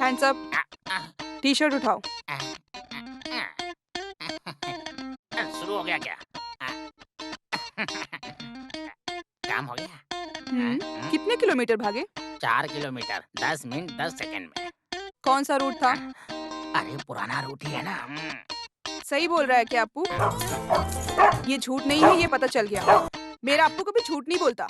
Hands up. T shirt उठाओ। शुरू हो गया क्या? काम हो गया? कितने किलोमीटर भागे? 4 किलोमीटर 10 मिनट 10 सेकंड में। कौन सा रूट था? अरे पुराना रूट ही है ना। सही बोल रहा है क्या अप्पू? ये झूठ नहीं है, ये पता चल गया। मेरा अप्पू कभी झूठ नहीं बोलता।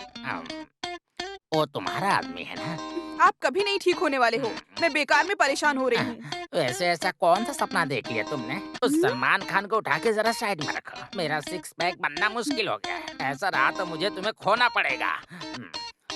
वो तुम्हारा आदमी है ना। आप कभी नहीं ठीक होने वाले हो। मैं बेकार में परेशान हो रही हूँ। वैसे ऐसा कौन सा सपना देख लिया तुमने? उस सलमान खान को उठा के जरा साइड में रखो। मेरा 6 पैक बनना मुश्किल हो गया है। ऐसा रहा तो मुझे तुम्हें खोना पड़ेगा।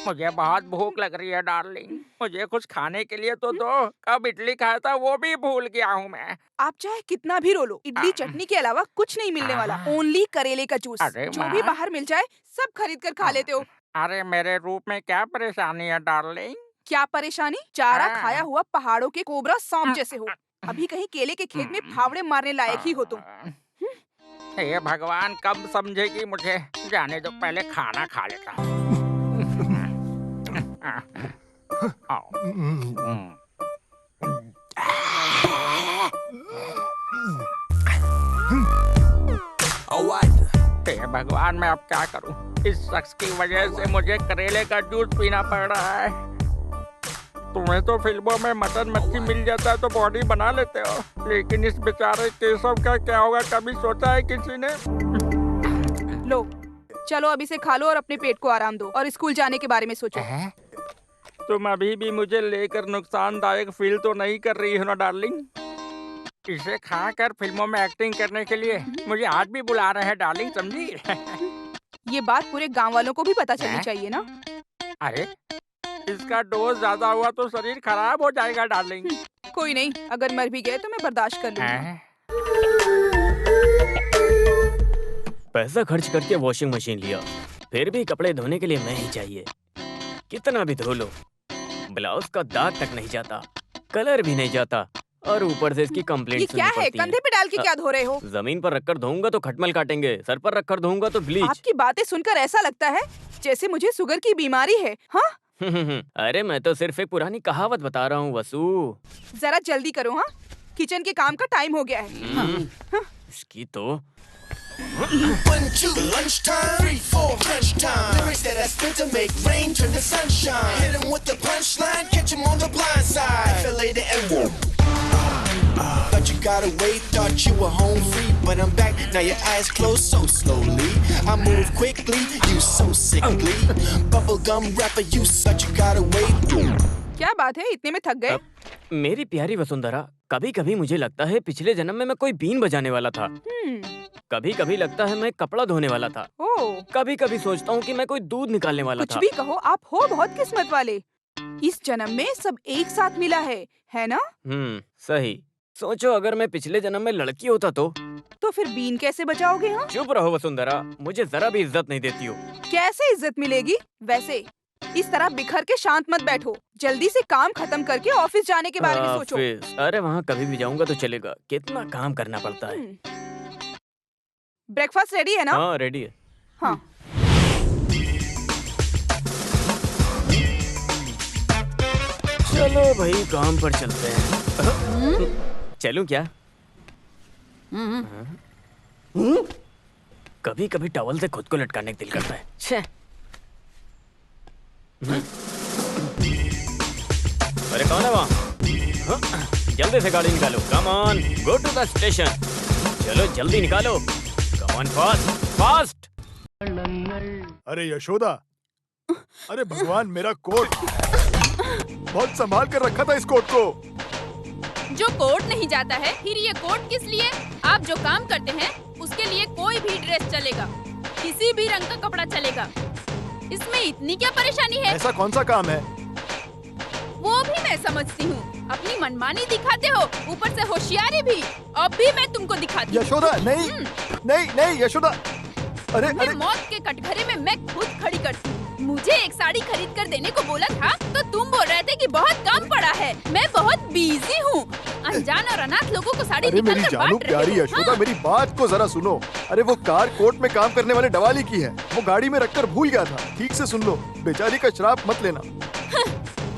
मुझे बहुत भूख लग रही है डार्लिंग। मुझे कुछ खाने के लिए तो दो। कब इडली खाया था वो भी भूल गया हूँ मैं। आप चाहे कितना भी रो लो, इडली चटनी के अलावा कुछ नहीं मिलने वाला। ओनली करेले का जूस। जो भी बाहर मिल जाए सब खरीद कर खा लेते हो। अरे मेरे रूप में क्या परेशानी है डार्लिंग? क्या परेशानी? चारा खाया हुआ पहाड़ों के कोबरा सांप जैसे हो। अभी कहीं केले के खेत में फावड़े मारने लायक ही हो तुम। हे भगवान, कब समझेगी मुझे? जाने दो, पहले खाना खा लेता हूँ। हे भगवान, मैं अब क्या करूं? इस शख्स की वजह से मुझे करेले का जूस पीना पड़ रहा है। तुम्हें तो फिल्मों में मटन मच्छी मिल जाता है तो बॉडी बना लेते हो, लेकिन इस बेचारे केशव का क्या होगा? कभी सोचा है किसी ने? लो चलो, अब इसे खा लो और अपने पेट को आराम दो और स्कूल जाने के बारे में सोचो। तुम अभी भी मुझे लेकर नुकसानदायक फील तो नहीं कर रही हो ना डार्लिंग? इसे खाकर फिल्मों में एक्टिंग करने के लिए मुझे आज भी बुला रहे हैं डार्लिंग, समझी? ये बात पूरे गांव वालों को भी पता चलनी चाहिए ना। अरे इसका डोज ज्यादा हुआ तो शरीर खराब हो जाएगा डार्लिंग। कोई नहीं, अगर मर भी गए तो मैं बर्दाश्त कर लूंगी। पैसा खर्च करके वॉशिंग मशीन लिया, फिर भी कपड़े धोने के लिए मैं ही चाहिए। कितना भी धो लो, ब्लाउज का दाग तक नहीं जाता, कलर भी नहीं जाता, और ऊपर से इसकी कंप्लेंट सुननी पड़ती है। ये क्या है? कंधे पे डाल के क्या धो रहे हो? जमीन पर रखकर धोऊंगा तो खटमल काटेंगे, सर पर रखकर धोऊंगा तो ब्लीच। आपकी बातें सुनकर ऐसा लगता है जैसे मुझे शुगर की बीमारी है। हाँ? अरे मैं तो सिर्फ एक पुरानी कहावत बता रहा हूँ वसु। जरा जल्दी करो। हाँ, किचन के काम का टाइम हो गया है। इसकी तो 1, 2, lunchtime, 3, 4, crunch time. Lyrics that I spit to make rain turn to sunshine. Hit 'em with the punchline, catch 'em on the blind side. Feel later and whoop. Thought you got away, thought you were home free, but I'm back. Now your eyes close so slowly. I move quickly, you so sickly. Bubblegum rapper, you such you got away. क्या बात है, इतने में थक गए? मेरी प्यारी वसुंधरा, कभी कभी मुझे लगता है पिछले जन्म में मैं कोई बीन बजाने वाला था। कभी कभी लगता है मैं कपड़ा धोने वाला था। कभी कभी सोचता हूँ कि मैं कोई दूध निकालने वाला था। कुछ भी कहो, आप हो बहुत किस्मत वाले। इस जन्म में सब एक साथ मिला है ना? सही। सोचो अगर मैं पिछले जन्म में लड़की होता तो फिर बीन कैसे बचाओगे? हाँ? चुप रहो वसुंधरा, मुझे जरा भी इज्जत नहीं देती हो। कैसे इज्जत मिलेगी? वैसे इस तरह बिखर के शांत मत बैठो, जल्दी से काम खत्म करके ऑफिस जाने के बारे में सोचो। अरे वहाँ कभी भी जाऊंगा तो चलेगा, कितना काम करना पड़ता है। ब्रेकफास्ट रेडी है ना? हाँ रेडी है। हाँ। चलो भाई काम पर चलते हैं। चलूं क्या? कभी कभी टॉवल से खुद को लटकाने का दिल करता है। छे। अरे कौन है वहाँ? जल्दी से गाड़ी निकालो। Come on, go to the station. चलो जल्दी निकालो। Come on, fast fast. अरे यशोदा, अरे भगवान, मेरा कोट बहुत संभाल कर रखा था। इस कोट को जो कोट नहीं जाता है, फिर ये कोट किस लिए? आप जो काम करते हैं उसके लिए कोई भी ड्रेस चलेगा, किसी भी रंग का कपड़ा चलेगा। इसमें इतनी क्या परेशानी है? ऐसा कौन सा काम है? वो भी मैं समझती हूँ। अपनी मनमानी दिखाते हो, ऊपर से होशियारी भी। अब भी मैं तुमको दिखाती हूँ। यशोदा, नहीं नहीं नहीं यशोदा। अरे मौत के कटघरे में मैं खुद खड़ी करती हूँ। मुझे एक साड़ी खरीद कर देने को बोला था तो तुम बोल रहे थे कि बहुत काम पड़ा है। मैं बहुत बिजी हूँ। अनजान और अनाथ लोगों को साड़ी अरे मेरी जानू प्यारी यशोदा, मेरी बात को जरा सुनो। अरे वो कार कोर्ट में काम करने वाले डवाली की है, वो गाड़ी में रखकर भूल गया था। ठीक से सुन लो, बेचारी का श्राप मत लेना।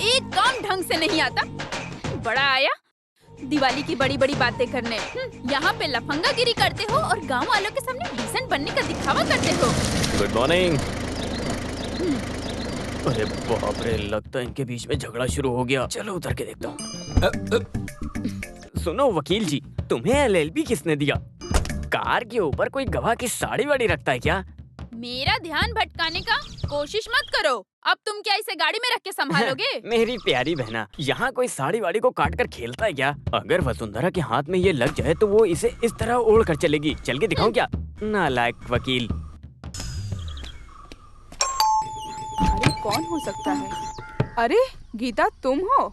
एक काम ढंग से नहीं आता। बड़ा आया दिवाली की बड़ी बड़ी बातें करने। यहाँ पे लफंगागिरी करते हो और गांव वालों के सामने डिसेंट बनने का दिखावा करते हो। Good morning. अरे बाप रे, लगता है इनके बीच में झगड़ा शुरू हो गया। चलो उतर के देखता हूँ। सुनो वकील जी, तुम्हें एलएलबी किसने दिया? कार के ऊपर कोई गवाह की साड़ी वाड़ी रखता है क्या? मेरा ध्यान भटकाने का कोशिश मत करो। अब तुम क्या इसे गाड़ी में रख के संभालोगे? मेरी प्यारी बहना, यहाँ कोई साड़ी वाड़ी को काट कर खेलता है क्या? अगर वसुंधरा के हाथ में ये लग जाए तो वो इसे इस तरह ओढ़ कर चलेगी। चल के दिखाऊं क्या? नालायक वकील। अरे कौन हो सकता है? अरे गीता, तुम हो?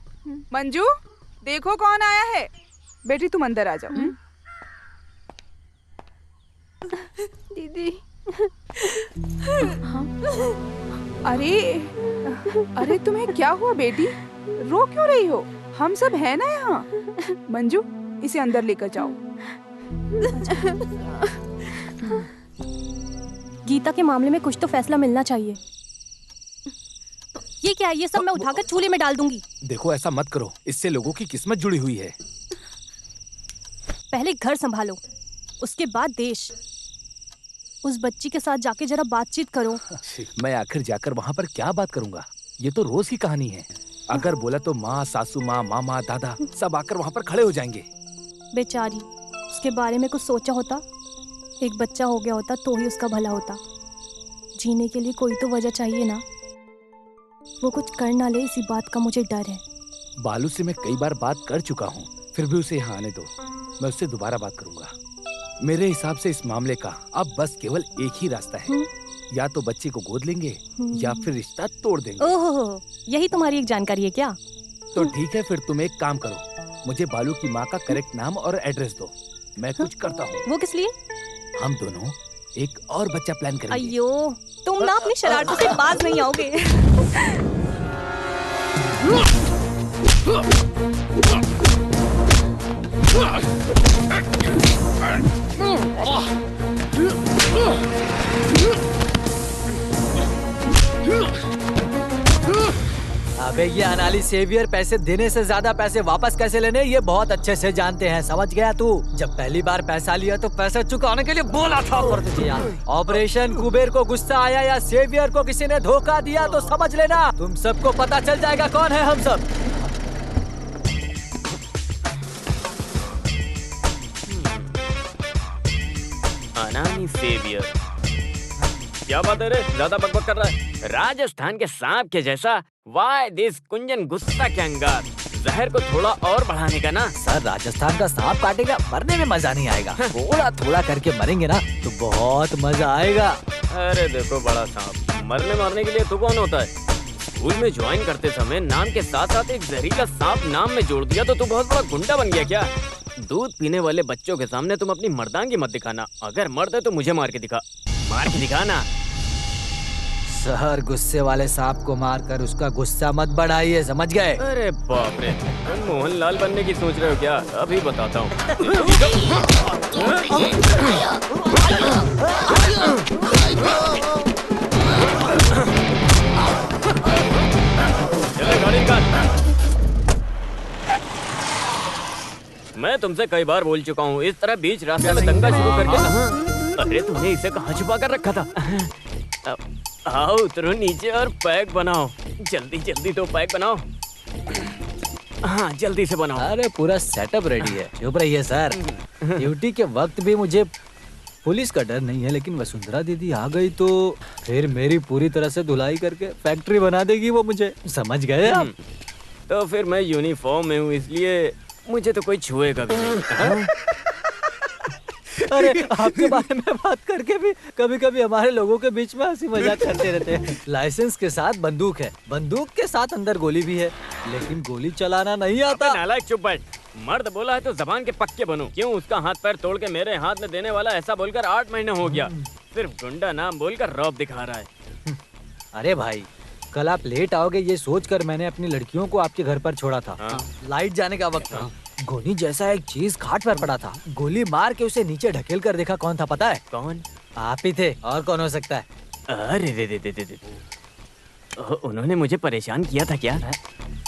मंजू, देखो कौन आया है। बेटी तुम अंदर आ जाओ। दीदी। अरे तुम्हें क्या हुआ बेटी? रो क्यों रही हो? हम सब है ना यहाँ। मंजू, इसे अंदर लेकर जाओ। गीता के मामले में कुछ तो फैसला मिलना चाहिए। ये क्या है? ये सब मैं उठाकर चूल्हे में डाल दूंगी। देखो ऐसा मत करो, इससे लोगों की किस्मत जुड़ी हुई है। पहले घर संभालो, उसके बाद देश। उस बच्ची के साथ जाके जरा बातचीत करो। मैं आखिर जाकर वहाँ पर क्या बात करूँगा? ये तो रोज की कहानी है। अगर बोला तो माँ, सासू माँ, मामा, दादा सब आकर वहाँ पर खड़े हो जाएंगे। बेचारी, उसके बारे में कुछ सोचा होता। एक बच्चा हो गया होता तो ही उसका भला होता। जीने के लिए कोई तो वजह चाहिए ना। वो कुछ कर ना ले, इसी बात का मुझे डर है। बालू से मैं कई बार बात कर चुका हूँ, फिर भी उसे यहाँ आने दो। मैं उससे दोबारा बात करूँगा। मेरे हिसाब से इस मामले का अब बस केवल एक ही रास्ता है। या तो बच्चे को गोद लेंगे या फिर रिश्ता तोड़ देंगे। ओहो, यही तुम्हारी एक जानकारी है क्या? तो ठीक है, फिर तुम एक काम करो, मुझे बालू की माँ का करेक्ट नाम और एड्रेस दो। मैं कुछ करता हूँ। वो किस लिए? हम दोनों एक और बच्चा प्लान करेंगे। अयो, तुम ना अपनी शरारतों से बाज नहीं आओगे। अबे ये अनाली सेवियर पैसे देने से ज्यादा पैसे वापस कैसे लेने ये बहुत अच्छे से जानते हैं, समझ गया तू? जब पहली बार पैसा लिया तो पैसे चुकाने के लिए बोला था पर तुझे यार। ऑपरेशन कुबेर को गुस्सा आया या सेवियर को किसी ने धोखा दिया तो समझ लेना तुम सबको पता चल जाएगा कौन है हम सब। अनानी सेवियर, क्या बात है रे? ज्यादा बकबक कर रहा है। राजस्थान के सांप के जैसा। वाई दिस कुंजन गुस्सा के अंगार। जहर को थोड़ा और बढ़ाने का ना। सर, राजस्थान का सांप काटेगा, मरने में मजा नहीं आएगा। थोड़ा थोड़ा करके मरेंगे ना तो बहुत मजा आएगा। अरे देखो बड़ा सांप, मरने मारने के लिए तो कौन होता है? स्कूल में ज्वाइन करते समय नाम के साथ साथ एक जहरीला सांप नाम में जोड़ दिया तो तू बहुत बड़ा गुंडा बन गया क्या? दूध पीने वाले बच्चों के सामने तुम अपनी मर्दांगी मत दिखाना। अगर मर्द है तो मुझे मार के दिखा। मार के दिखा ना। सर, गुस्से वाले सांप को मारकर उसका गुस्सा मत बढ़ाइए, समझ गए? अरे बाप रे, तुम मोहनलाल बनने की सोच रहे हो क्या? अभी बताता हूँ। चले गाड़ी निकाल। मैं तुमसे कई बार बोल चुका हूँ, इस तरह बीच रास्ते में दंगा शुरू करके। अरे तुमने इसे कहाँ छुपा कर रखा था? आओ उतरो नीचे और पैक बनाओ। जल्दी जल्दी तो पैक बनाओ। हाँ जल्दी से बनाओ। अरे पूरा सेटअप रेडी है, चुप रहिए सर। ड्यूटी के वक्त भी मुझे पुलिस का डर नहीं है, लेकिन वसुंधरा दीदी आ गई तो फिर मेरी पूरी तरह से धुलाई करके फैक्ट्री बना देगी वो मुझे, समझ गए आप? तो फिर मैं यूनिफॉर्म में हूँ, इसलिए मुझे तो कोई छुएगा भी नहीं। अरे आपके बारे में बात करके भी कभी कभी हमारे लोगों के बीच में हंसी मजाक करते रहते हैं। लाइसेंस के साथ बंदूक है, बंदूक के साथ अंदर गोली भी है, लेकिन गोली चलाना नहीं आता। नालायक चुप बैठ। मर्द बोला है तो जबान के पक्के बनो। क्यों उसका हाथ पैर तोड़ के मेरे हाथ में देने वाला? ऐसा बोलकर 8 महीने हो गया। सिर्फ गुंडा नाम बोलकर रौब दिखा रहा है। अरे भाई, कल आप लेट आओगे ये सोचकर मैंने अपनी लड़कियों को आपके घर पर छोड़ा था। लाइट जाने का वक्त था, गोली जैसा एक चीज खाट पर पड़ा था, गोली मार के उसे नीचे ढकेल कर देखा। कौन था पता है? कौन? आप ही थे, और कौन हो सकता है? अरे दे। उन्होंने मुझे परेशान किया था क्या?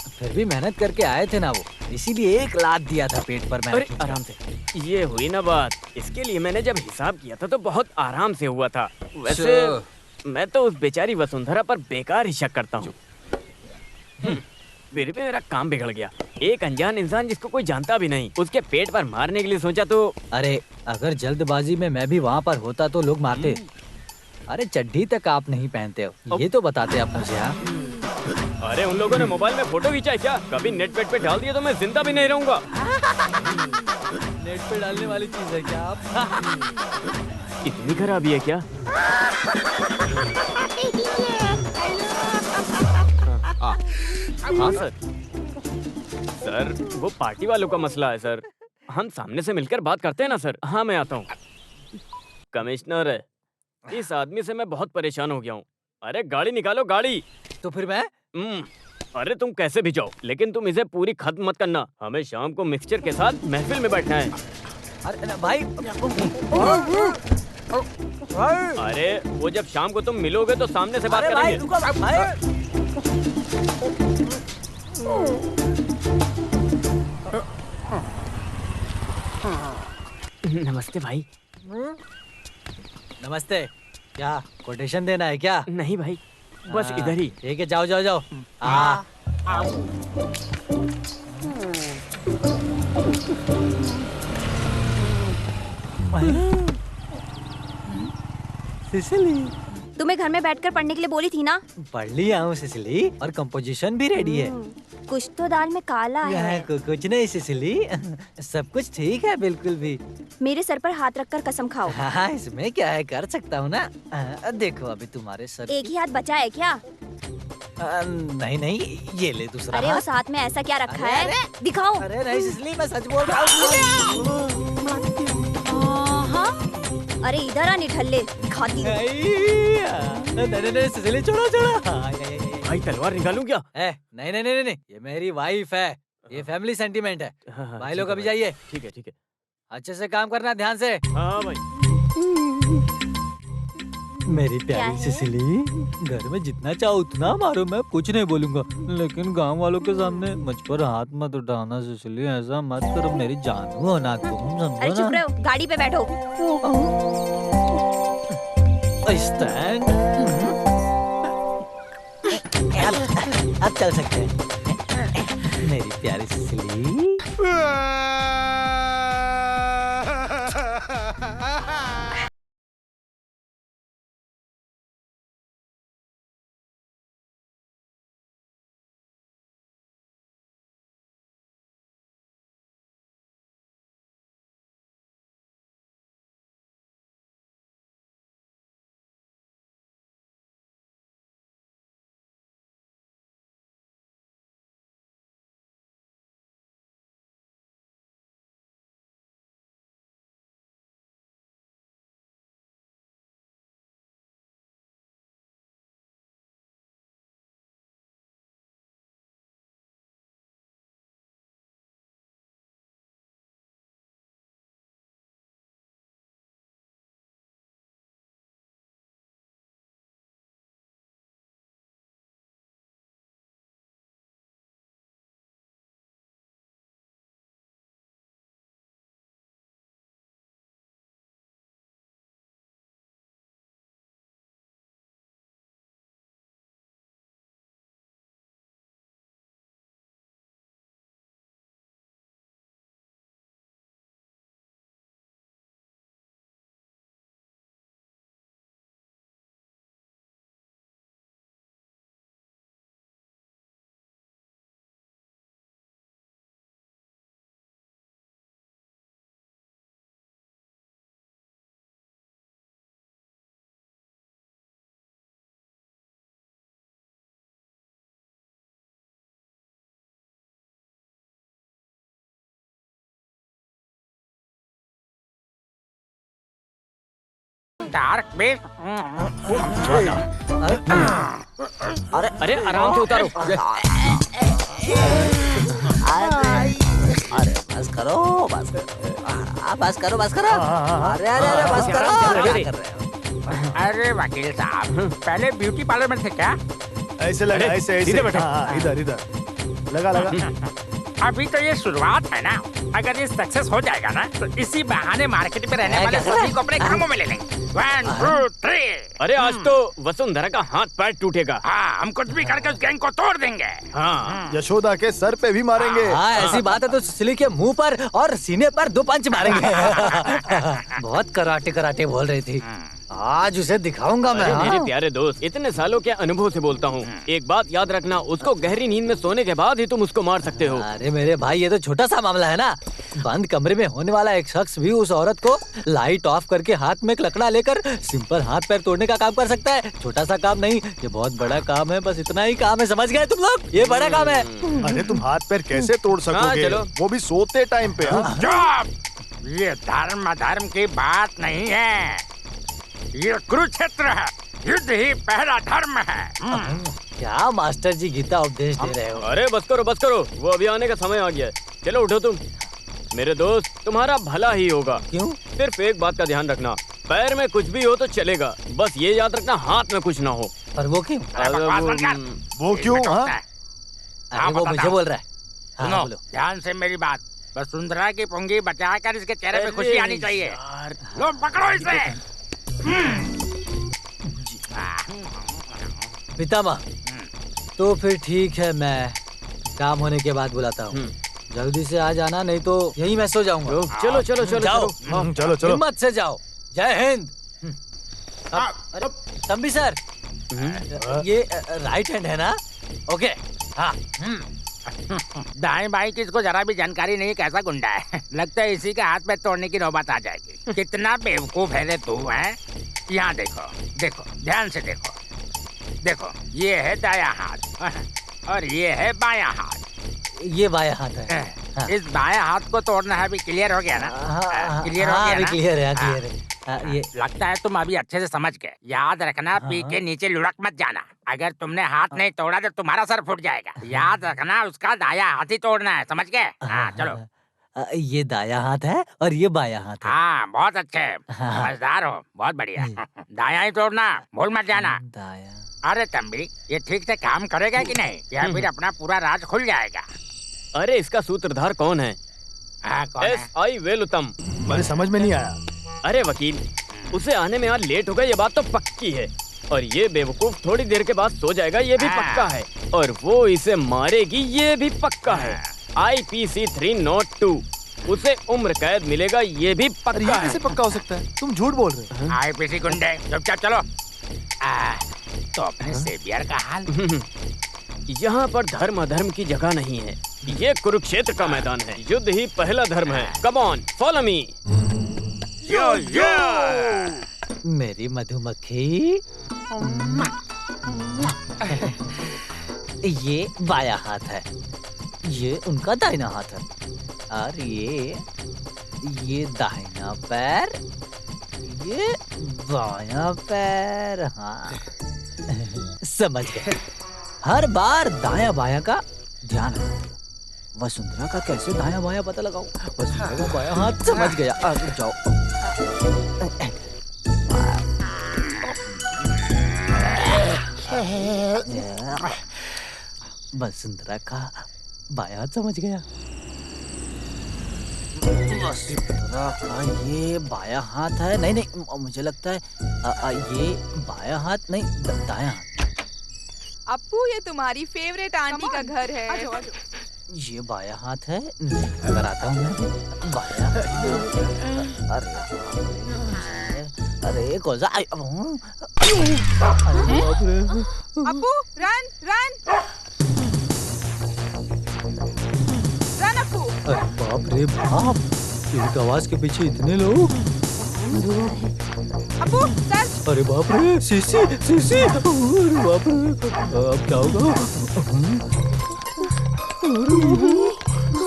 फिर भी मेहनत करके आए थे ना वो। इसीलिए 1 लात दिया था पेट पर अरे मैंने। आराम से, ये हुई ना बात। इसके लिए मैंने जब हिसाब किया था तो बहुत आराम से हुआ था। वैसे मैं तो उस बेचारी वसुंधरा पर बेकार ही शक करता हूँ। फिर भी मेरा काम बिगड़ गया। एक अनजान इंसान जिसको कोई जानता भी नहीं, उसके पेट पर मारने के लिए सोचा तो। अरे अगर जल्दबाजी में मैं भी वहाँ पर होता तो लोग मारते। अरे चड्डी तक आप नहीं पहनते हो, ये तो बताते आप मुझे। हाँ अरे उन लोगों ने मोबाइल में फोटो खींचा है क्या? कभी नेट वेट पे डाल दिया तो मैं जिंदा भी नहीं रहूंगा। नेट पे डालने वाली चीज है क्या आप? इतनी खराबी है क्या? हाँ सर। सर वो पार्टी वालों का मसला है सर। हम सामने से मिलकर बात करते हैं ना सर। हाँ मैं आता हूँ। कमिश्नर, इस आदमी से मैं बहुत परेशान हो गया हूँ। अरे गाड़ी निकालो, गाड़ी। तो फिर मैं? अरे तुम कैसे भी जाओ, लेकिन तुम इसे पूरी खत्म मत करना। हमें शाम को मिक्सचर के साथ महफिल में बैठना है। अरे भाई। अरे वो जब शाम को तुम मिलोगे तो सामने से बात अरे भाई, करेंगे। रुको भाई। नमस्ते भाई। नमस्ते। क्या कोटेशन देना है क्या? नहीं भाई, बस इधर ही। ठीक है, जाओ जाओ जाओ। हाँ। सिसिली, तुम्हें घर में बैठकर पढ़ने के लिए बोली थी ना? पढ़ लिया हूँ सिसिली, और कंपोजिशन भी रेडी है। कुछ तो दाल में काला है। कुछ नहीं सिसिली, सब कुछ ठीक है बिल्कुल भी। मेरे सर पर हाथ रखकर कसम खाओ। हाँ इसमें क्या है, कर सकता हूँ ना। देखो अभी तुम्हारे सर। एक ही हाथ बचा है क्या? नहीं नहीं, ये ले दूसरा। अरे उस हाथ में ऐसा क्या रखा है? दिखाओ। अरे नहीं सिसिली, मैं सच बोल रहा हूँ। अरे इधर आ निठल्ले, दिखाती हूँ। नहीं सिसिली, छोड़ो छोड़ो। भाई तलवार निकालूं क्या? नहीं नहीं नहीं नहीं, ये मेरी वाइफ है। ये फैमिली सेंटीमेंट है। भाई लोग अभी जाइए। ठीक है ठीक है। अच्छे से काम करना, ध्यान से। हाँ भाई। मेरी प्यारी सिसिली, घर में जितना चाहो उतना मारो, मैं कुछ नहीं बोलूंगा, लेकिन गांव वालों के सामने मुझ पर हाथ मत उठाना सिसिली। ऐसा मत करो, मेरी जानू हो ना तुम, समझो अरे चुप रहो, गाड़ी पे बैठो। स्टैंड। अब चल सकते हैं मेरी प्यारी सिसिली। Dark base. अरे आराम से उतारो। अरे बस करो, बस करो, बस करो, बस करो। अरे अरे अरे बस करो। क्या कर रहे हो? अरे वकील साहब, पहले ब्यूटी पार्लर में थे क्या? ऐसे लगा, ऐसे ऐसे। सीधे बैठो। हाँ, इधर इधर लगा लगा। अभी तो ये शुरुआत है ना। अगर ये सक्सेस हो जाएगा ना तो इसी बहाने मार्केट में रहने वाले सभी को अपने कामों में ले लेंगे। 1 2 3। अरे आज तो वसुंधरा का हाथ पैर टूटेगा। हाँ, हम कुछ भी करके उस गैंग को तोड़ देंगे। हाँ, यशोदा के सर पे भी मारेंगे। हाँ ऐसी बात है तो सिसिली के मुंह पर और सीने पर 2 पंच मारेंगे। बहुत कराटे कराटे बोल रही थी, आज उसे दिखाऊंगा मैं। अरे हाँ? मेरे प्यारे दोस्त, इतने सालों के अनुभव से बोलता हूँ, एक बात याद रखना, उसको गहरी नींद में सोने के बाद ही तुम उसको मार सकते हो। अरे मेरे भाई ये तो छोटा सा मामला है ना। बंद कमरे में होने वाला एक शख्स भी उस औरत को लाइट ऑफ करके हाथ में एक लकड़ा लेकर सिंपल हाथ पैर तोड़ने का काम कर सकता है। छोटा सा काम नहीं, ये बहुत बड़ा काम है। बस इतना ही काम है, समझ गए तुम लोग? ये बड़ा काम है। अरे तुम हाथ पैर कैसे तोड़ सकोगे? चलो। वो भी सोते टाइम पे। हाँ? चुप! ये धर्म अधर्म की बात नहीं है, ये कुरुक्षेत्र है। युद्ध ही पहला धर्म है। क्या मास्टर जी गीता उपदेश दे रहे हो? अरे बस करो, वो अभी आने का समय आ गया है। चलो उठो तुम। मेरे दोस्त, तुम्हारा भला ही होगा। क्यों? सिर्फ एक बात का ध्यान रखना, पैर में कुछ भी हो तो चलेगा, बस ये याद रखना हाथ में कुछ ना हो। पर वो क्यों? अरे बकवास बंद कर। वो क्यों? हाँ? अरे वो मुझे बोल रहा है। हाँ, सुनो, बोलो। ध्यान से मेरी बात। वसुंधरा की पुंगी बचाकर इसके चेहरे पे खुशी आनी चाहिए। लो पकड़ो इसे। पितामह, तो फिर ठीक है, मैं काम होने के बाद बुलाता हूँ। जल्दी से आ जाना, नहीं तो यहीं मैं सो जाऊंगा। चलो जाओ। चलो। हिम्मत से जाओ। जय हिंद। अरे तंबी सर, ये राइट हैंड है ना? ओके। हाँ। दाएं बाएं की इसको जरा भी जानकारी नहीं, कैसा गुंडा है। लगता है इसी के हाथ पे तोड़ने की नौबत आ जाएगी। कितना बेवकूफ है रे तू, है? यहाँ देखो, ध्यान से देखो, ये है दायां हाथ और ये है बायां हाथ। ये बायां हाथ है। हाँ। इस बायां हाथ को तोड़ना है। अभी क्लियर हो गया ना? क्लियर हो हाँ, गया अभी ना? क्लियर है, क्लियर है। ये लगता है तुम अभी अच्छे से समझ गए। याद रखना, पी के नीचे लुढ़क मत जाना। अगर तुमने हाथ नहीं तोड़ा तो तुम्हारा सर फूट जाएगा। याद रखना, उसका दायां हाथ ही तोड़ना है, समझ गए? हाँ चलो। ये दायां हाथ है और ये बायां हाथ है। हाँ, बहुत अच्छे, हाँ। समझदार हो, बहुत बढ़िया। दायां ही तोड़ना, भूल मत जाना। दायां। अरे तंबी, ये ठीक से काम करेगा कि नहीं, या फिर अपना पूरा राज खुल जाएगा? अरे इसका सूत्रधार कौन है? हाँ, कौन है? SI वेलुतम। मुझे समझ में नहीं आया। अरे वकील, उसे आने में आज लेट होगा, ये बात तो पक्की है। और ये बेवकूफ थोड़ी देर के बाद सो जाएगा, ये भी पक्का है। और वो इसे मारेगी, ये भी पक्का है। IPC 302, उसे उम्र कैद मिलेगा, ये भी अरे पक्का ये है। कैसे पक्का हो सकता है? तुम झूठ बोल रहे हो। IPC गुंडे, चुपचाप चलो। तो अपने सेवियर का हाल? यहाँ पर धर्म अधर्म की जगह नहीं है, ये कुरुक्षेत्र का मैदान है। युद्ध ही पहला धर्म है। Come on, follow me. मेरी मधुमक्खी। ये बायां हाथ है, ये उनका दाहिना हाथ है, और ये दाहिना पैर, ये बायां पैर। हाँ समझ गए। हर बार दायां बायां का ध्यान रखो। वसुंधरा का कैसे दायां बायां पता लगाऊं? वसुंधरा का बायां हाथ समझ गया। आगे जाओ। वसुंधरा का बायां हाथ समझ गया। वसुंधरा का ये बायां हाथ है। नहीं, मुझे लगता है ये बायां हाथ नहीं, दायां हाथ। अप्पू, ये तुम्हारी फेवरेट आंटी का घर है। ये बायां हाथ है। अगर आता हूँ मैं बायां हाथ। अरे कौन सा? अप्पू, रन अप्पू। अरे बाप रे बाप, एक आवाज के पीछे इतने लोग। अप्पू, सर्च। अरे बाप रे, सीसी। अरे बाप रे, अब क्या होगा?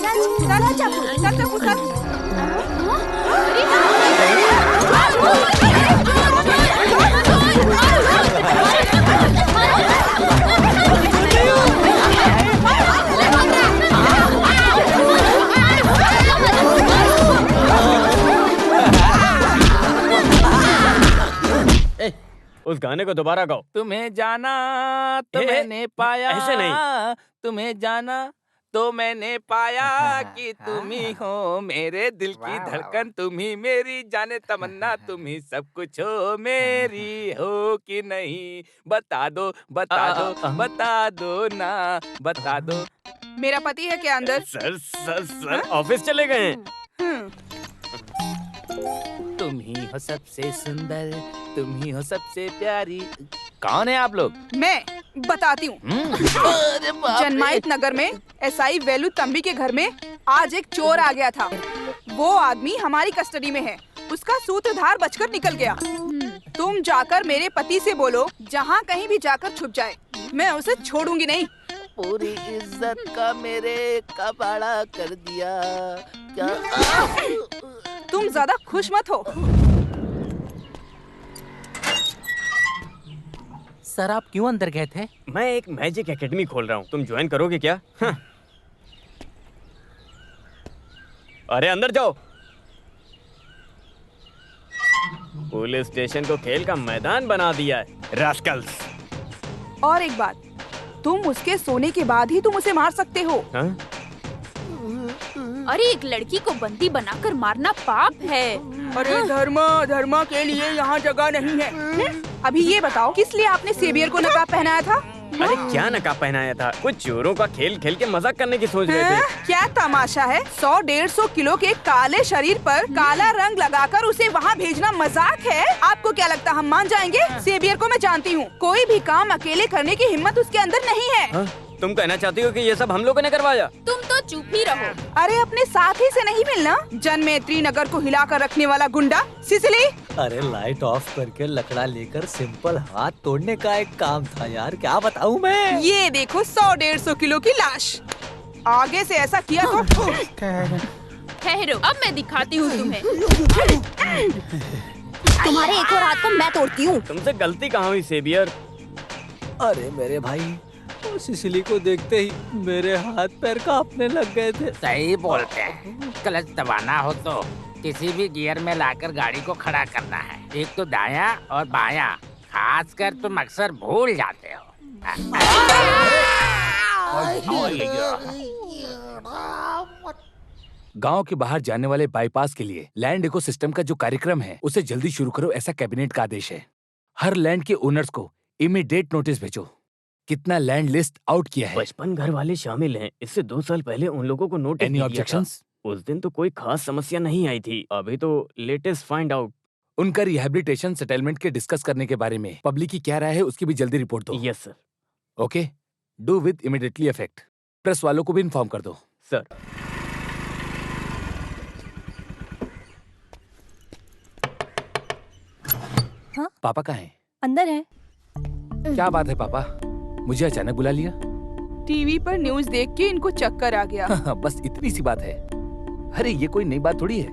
Search Appu, search. उस गाने को दोबारा गाओ। तुम्हें जाना तो मैंने पाया, ऐसे नहीं। तुम्हें जाना तो मैंने पाया कि तुम ही हो मेरे दिल की धड़कन, तुम ही मेरी जाने तमन्ना, तुम ही सब कुछ हो, मेरी हो कि नहीं, बता दो बता दो ना, बता दो। मेरा पति है क्या अंदर? सर ऑफिस चले गए हैं। तुम ही हो सबसे सुंदर, तुम ही हो सबसे प्यारी। कौन है आप लोग? मैं बताती हूँ। जनमाइत नगर में एसआई वेलू तंबी के घर में आज एक चोर आ गया था। वो आदमी हमारी कस्टडी में है। उसका सूत्रधार बचकर निकल गया। तुम जाकर मेरे पति से बोलो, जहाँ कहीं भी जाकर छुप जाए, मैं उसे छोड़ूंगी नहीं। पूरी इज्जत का मेरे कबाड़ा कर दिया क्या? तुम ज्यादा खुश मत हो। सर आप क्यों अंदर गए थे? मैं एक मैजिक एकेडमी खोल रहा हूँ, तुम ज्वाइन करोगे क्या? हाँ। अरे अंदर जाओ। पुलिस स्टेशन को खेल का मैदान बना दिया है, रास्कल्स। और एक बात, तुम उसके सोने के बाद ही तुम उसे मार सकते हो। हाँ? अरे एक लड़की को बंदी बनाकर मारना पाप है। अरे धर्मा के लिए यहाँ जगह नहीं है। अभी ये बताओ, किस लिए आपने सेवियर को नकाब पहनाया था? अरे क्या नकाब पहनाया था? कुछ चोरों का खेल खेल के मजाक करने की सोच रहे थे। क्या तमाशा है? 100-150 किलो के काले शरीर पर काला रंग लगाकर उसे वहाँ भेजना मजाक है? आपको क्या लगता हम मान जाएंगे? सेवियर को मैं जानती हूँ, कोई भी काम अकेले करने की हिम्मत उसके अंदर नहीं है। हाँ? तुम कहना चाहती हो कि ये सब हम लोगों ने करवाया? तुम तो चुप ही रहो। अरे अपने साथी से नहीं मिलना, जनमेत्री नगर को हिलाकर रखने वाला गुंडा सिसिली। अरे लाइट ऑफ करके लकड़ा लेकर सिंपल हाथ तोड़ने का एक काम था यार, क्या बताऊं मैं। ये देखो 100-150 किलो की लाश। आगे से ऐसा किया तो ठहरो, अब मैं दिखाती हूँ तुम्हें। तुम्हारे एक और हाथ को मैं तोड़ती हूँ। तुमसे गलती कहाँ हुई सेवियर? अरे मेरे भाई, सिसिली को देखते ही मेरे हाथ पैर कांपने लग गए थे। सही बोलते हैं, क्लच दबाना हो तो किसी भी गियर में लाकर गाड़ी को खड़ा करना है। एक तो दायां और बायां, खासकर तुम अक्सर भूल जाते हो। गांव के बाहर जाने वाले बाईपास के लिए लैंड इकोसिस्टम का जो कार्यक्रम है उसे जल्दी शुरू करो, ऐसा कैबिनेट का आदेश है। हर लैंड के ओनर्स को इमीडिएट नोटिस भेजो। कितना लैंड लिस्ट आउट किया है? 55 घर वाले शामिल हैं। इससे 2 साल पहले उन लोगों को नोटिस एनी दिया था। ऑब्जेक्शंस? उस दिन तो कोई खास समस्या नहीं आई थी। अभी तो लेटेस्ट फाइंड आउट। उनका रिहैबिलिटेशन सेटलमेंट के डिस्कस करने के बारे में पब्लिक की क्या राय है उसकी भी जल्दी रिपोर्ट दो। Yes sir. Okay, do with immediately effect. Press वालों को भी इन्फॉर्म कर दो। सर। हाँ? पापा कहाँ हैं? अंदर है। क्या बात है पापा, मुझे अचानक बुला लिया? टीवी पर न्यूज़ देख के इनको चक्कर आ गया। बस इतनी सी बात है। अरे ये कोई नई बात थोड़ी है।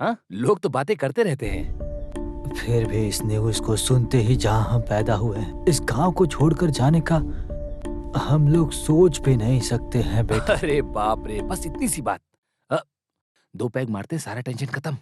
हाँ, लोग तो बातें करते रहते हैं। फिर भी इस न्यूज़ को सुनते ही जहाँ हम पैदा हुए, इस गांव को छोड़कर जाने का हम लोग सोच भी नहीं सकते हैं बेटा। अरे बाप रे, बस इतनी सी बात। 2 पैग मारते सारा टेंशन खत्म।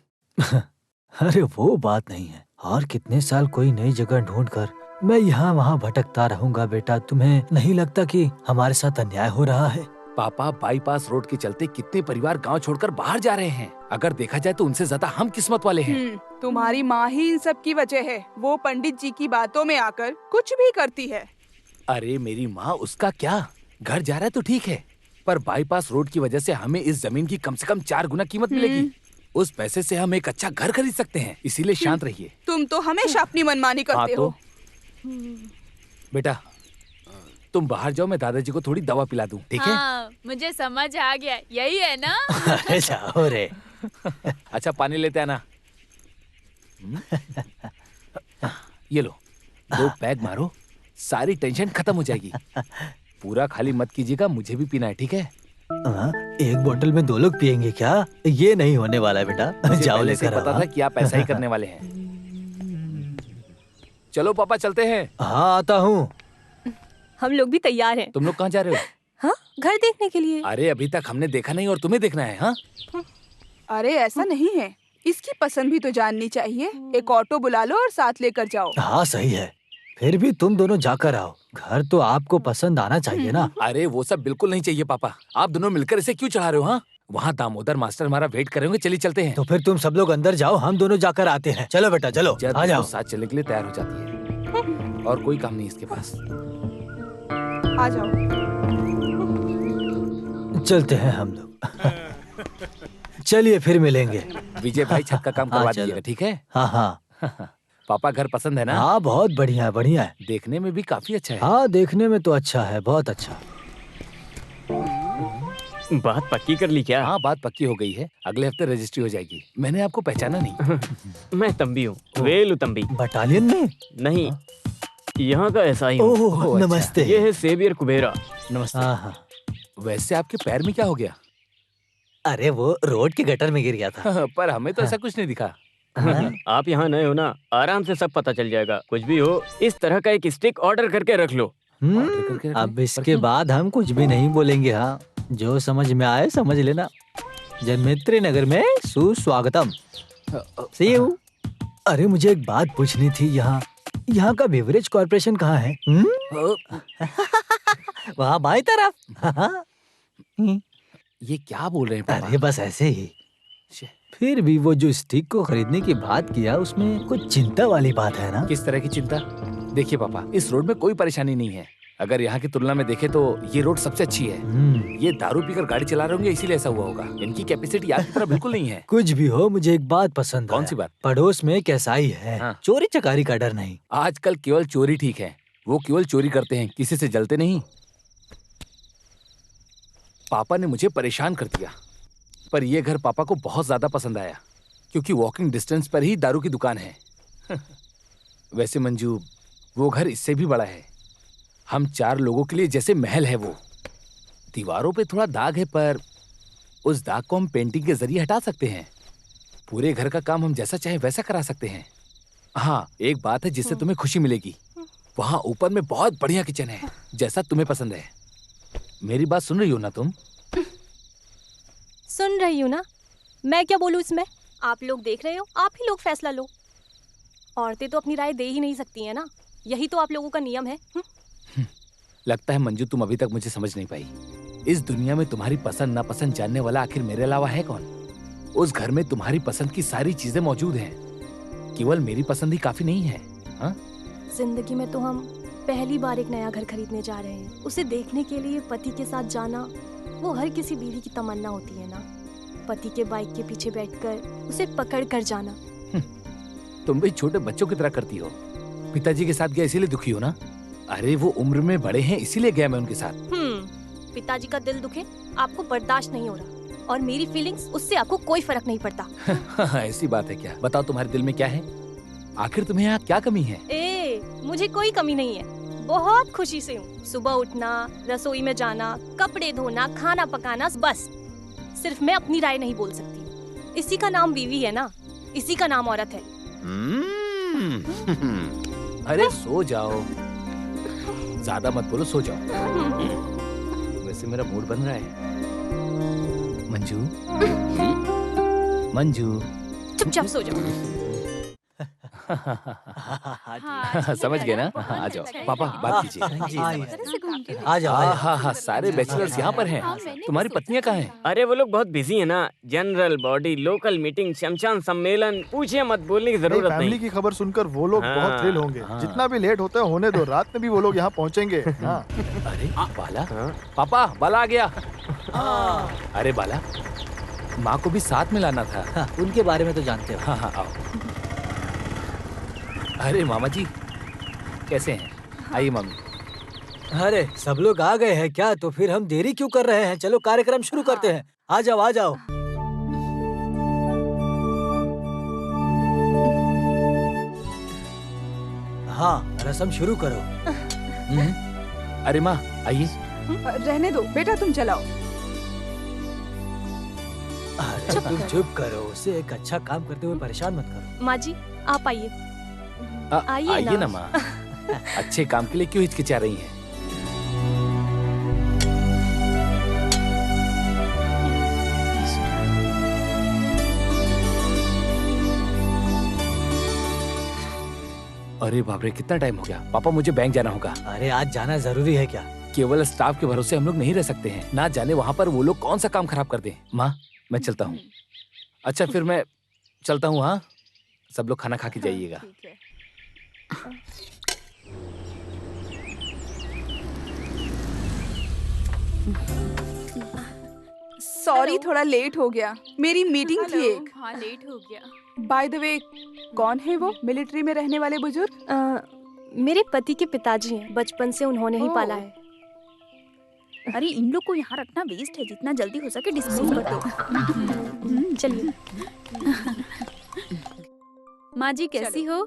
अरे वो बात नहीं है। और कितने साल कोई नई जगह ढूंढकर मैं यहाँ वहाँ भटकता रहूंगा बेटा। तुम्हें नहीं लगता कि हमारे साथ अन्याय हो रहा है? पापा, बाईपास रोड के चलते कितने परिवार गांव छोड़कर बाहर जा रहे हैं। अगर देखा जाए तो उनसे ज्यादा हम किस्मत वाले हैं। तुम्हारी माँ ही इन सब की वजह है। वो पंडित जी की बातों में आकर कुछ भी करती है। अरे मेरी माँ, उसका क्या, घर जा रहा है तो ठीक है, पर बाईपास रोड की वजह से हमें इस जमीन की कम से कम 4 गुना कीमत मिलेगी। उस पैसे से हम एक अच्छा घर खरीद सकते हैं। इसीलिए शांत रहिए। तुम तो हमेशा अपनी मनमानी करते हो। बेटा तुम बाहर जाओ, मैं दादाजी को थोड़ी दवा पिला दूं, ठीक है? हाँ, मुझे समझ आ गया, यही है ना? अरे जाओ रे। अच्छा पानी लेते आना। ये लो, 2 पैग मारो, सारी टेंशन खत्म हो जाएगी। पूरा खाली मत कीजिएगा, मुझे भी पीना है, ठीक है? एक बोतल में 2 लोग पियेंगे क्या? ये नहीं होने वाला है बेटा। जाओ पहले से लेकर पता था कि आप ऐसा ही करने वाले हैं। चलो पापा चलते हैं। हाँ आता हूँ। हम लोग भी तैयार हैं। तुम लोग कहाँ जा रहे हो? हाँ, घर देखने के लिए। अरे अभी तक हमने देखा नहीं और तुम्हें देखना है? हाँ, अरे ऐसा नहीं है, इसकी पसंद भी तो जाननी चाहिए। एक ऑटो बुला लो और साथ लेकर जाओ। हाँ सही है। फिर भी तुम दोनों जाकर आओ। घर तो आपको पसंद आना चाहिए ना। अरे वो सब बिल्कुल नहीं चाहिए पापा। आप दोनों मिलकर इसे क्यों चढ़ा रहे हो? हाँ, वहाँ दामोदर मास्टर हमारा वेट करेंगे। चलिए चलते हैं। तो फिर तुम सब लोग अंदर जाओ, हम दोनों जाकर आते हैं। चलो बेटा चलो, जब आ जाओ। वो साथ चलने के लिए तैयार हो जाती है और कोई काम नहीं इसके पास। आ जाओ। चलते हैं हम लोग। चलिए फिर मिलेंगे। विजय भाई छत का काम हाँ, करवा चलो। दीजिएगा, ठीक है? हाँ हाँ पापा घर पसंद है ना? हाँ, बहुत बढ़िया है, बढ़िया है। देखने में भी काफी अच्छा है। हाँ, देखने में तो अच्छा है, बहुत अच्छा। बात पक्की कर ली क्या? हाँ, बात पक्की हो गई है। अगले हफ्ते रजिस्ट्री हो जाएगी। मैंने आपको पहचाना नहीं। मैं तंबी हूँ, वेलु तंबी। बटालियन में? नहीं, यहाँ का ऐसा ही हूँ। ओह, अच्छा। नमस्ते। ये है सेवियर कुबेरा। नमस्ते। हाँ हाँ। वैसे आपके पैर में क्या हो गया? अरे वो रोड के गटर में गिर गया था। पर हमें तो ऐसा कुछ नहीं दिखा। हाँ? आप यहाँ नए हो ना, आराम से सब पता चल जाएगा। कुछ भी हो, इस तरह का एक स्टिक ऑर्डर करके रख लो। ऑर्डर करके रख लो। अब इसके बाद हम कुछ भी नहीं बोलेंगे। हाँ, जो समझ में आए समझ लेना। जनमित्री नगर में सुस्वागतम। See you। अरे मुझे एक बात पूछनी थी, यहाँ का बेवरेज कॉर्पोरेशन कहाँ है? वहाँ बाई तरफ। ये क्या बोल रहे हैं पापा? अरे बस ऐसे ही। फिर भी वो जो स्टिक को खरीदने की बात किया, उसमें कुछ चिंता वाली बात है ना? किस तरह की चिंता? देखिए पापा, इस रोड में कोई परेशानी नहीं है। अगर यहाँ की तुलना में देखें तो ये रोड सबसे अच्छी है। ये दारू पीकर गाड़ी चला रहे होंगे, इसीलिए ऐसा हुआ होगा। इनकी कैपेसिटी आपकी तरह बिल्कुल नहीं है। कुछ भी हो, मुझे एक बात पसंद कौन आया। सी बात? पड़ोस में एक एसआई है। हाँ। चोरी चकारी का डर नहीं। आजकल केवल चोरी ठीक है। वो केवल चोरी करते हैं, किसी से जलते नहीं। पापा ने मुझे परेशान कर दिया, पर यह घर पापा को बहुत ज्यादा पसंद आया, क्योंकि वॉकिंग डिस्टेंस पर ही दारू की दुकान है। वैसे मंजू, वो घर इससे भी बड़ा है। हम 4 लोगों के लिए जैसे महल है वो। दीवारों पे थोड़ा दाग है, पर उस दाग को हम पेंटिंग के जरिए हटा सकते हैं। पूरे घर का काम हम जैसा चाहे वैसा करा सकते हैं। हाँ, एक बात है जिससे तुम्हें खुशी मिलेगी। वहाँ ऊपर में बहुत बढ़िया किचन है, जैसा तुम्हें पसंद है। मेरी बात सुन रही हो ना तुम? सुन रही हूँ ना। मैं क्या बोलूँ इसमें? आप लोग देख रहे हो, आप ही लोग फैसला लो। औरतें तो अपनी राय दे ही नहीं सकती है ना, यही तो आप लोगों का नियम है। लगता है मंजू तुम अभी तक मुझे समझ नहीं पाई। इस दुनिया में तुम्हारी पसंद नापसंद जानने वाला आखिर मेरे अलावा है कौन? उस घर में तुम्हारी पसंद की सारी चीजें मौजूद हैं। केवल मेरी पसंद ही काफी नहीं है। हाँ? जिंदगी में तो हम पहली बार एक नया घर खरीदने जा रहे हैं। उसे देखने के लिए पति के साथ जाना, वो हर किसी बीवी की तमन्ना होती है ना। पति के बाइक के पीछे बैठकर उसे पकड़ कर जाना। तुम भी छोटे बच्चों की तरह करती हो। पिताजी के साथ गया इसीलिए दुखी हो ना? अरे वो उम्र में बड़े हैं, इसीलिए गया मैं उनके साथ। पिताजी का दिल दुखे आपको बर्दाश्त नहीं हो रहा, और मेरी फीलिंग्स, उससे आपको कोई फर्क नहीं पड़ता। ऐसी बात है क्या? बताओ तुम्हारे दिल में क्या है? आखिर तुम्हें यहाँ क्या कमी है? मुझे कोई कमी नहीं है, बहुत खुशी से हूँ। सुबह उठना, रसोई में जाना, कपड़े धोना, खाना पकाना, बस। सिर्फ मैं अपनी राय नहीं बोल सकती। इसी का नाम बीवी है ना, इसी का नाम औरत है। अरे सो जाओ, ज्यादा मत बोलो, सो जाओ। वैसे मेरा मूड बन रहा है। मंजू, मंजू, चुपचाप सो जाओ। समझ गए ना? आ जाओ पापा, बात कीजिए। आ जाओ। हाँ, सारे बैचलर्स यहाँ पर हैं। तुम्हारी पत्नियाँ कहाँ हैं? अरे वो लोग बहुत बिजी है ना। जनरल बॉडी, लोकल मीटिंग, शमशान सम्मेलन, पूछिए मत, बोलने की जरूरत फैमिली नहीं। की खबर सुनकर वो लोग हाँ, बहुत थ्रिल होंगे। जितना भी लेट होता है होने दो, रात में भी वो लोग यहाँ पहुँचेंगे। हाँ। अरे बाला, पापा बाला आ गया। अरे बाला, माँ को भी साथ में लाना था। उनके बारे में तो जानते हो। हाँ, आओ। अरे मामा जी, कैसे हैं? आइए मामी। अरे सब लोग आ गए हैं क्या? तो फिर हम देरी क्यों कर रहे हैं? चलो कार्यक्रम शुरू करते हैं। आ जाओ, आ जाओ। हाँ, रस्म शुरू करो। अरे माँ, आइए। रहने दो बेटा, तुम चलाओ। अरे तुम चुप करो, उसे एक अच्छा काम करते हुए परेशान मत करो। माँ जी, आप आइए। आइए ना माँ। अच्छे काम के लिए क्यों हिचकिचा रही हैं? अरे बाप रे, कितना टाइम हो गया। पापा मुझे बैंक जाना होगा। अरे आज जाना जरूरी है क्या? केवल स्टाफ के भरोसे हम लोग नहीं रह सकते हैं। ना जाने वहाँ पर वो लोग कौन सा काम खराब कर दें। माँ मैं चलता हूँ। अच्छा फिर मैं चलता हूँ। हाँ सब लोग खाना खा के जाइएगा। ठीक है। सॉरी थोड़ा लेट हो गया, मेरी मीटिंग थी एक। हाँ लेट हो गया। बाय द वे, कौन है वो मिलिट्री में रहने वाले बुजुर्ग? मेरे पति के पिताजी हैं, बचपन से उन्होंने ही पाला है। अरे इन लोग को यहाँ रखना वेस्ट है, जितना जल्दी हो सके डिस्पोज कर दो। चलिए। माँ जी कैसी हो?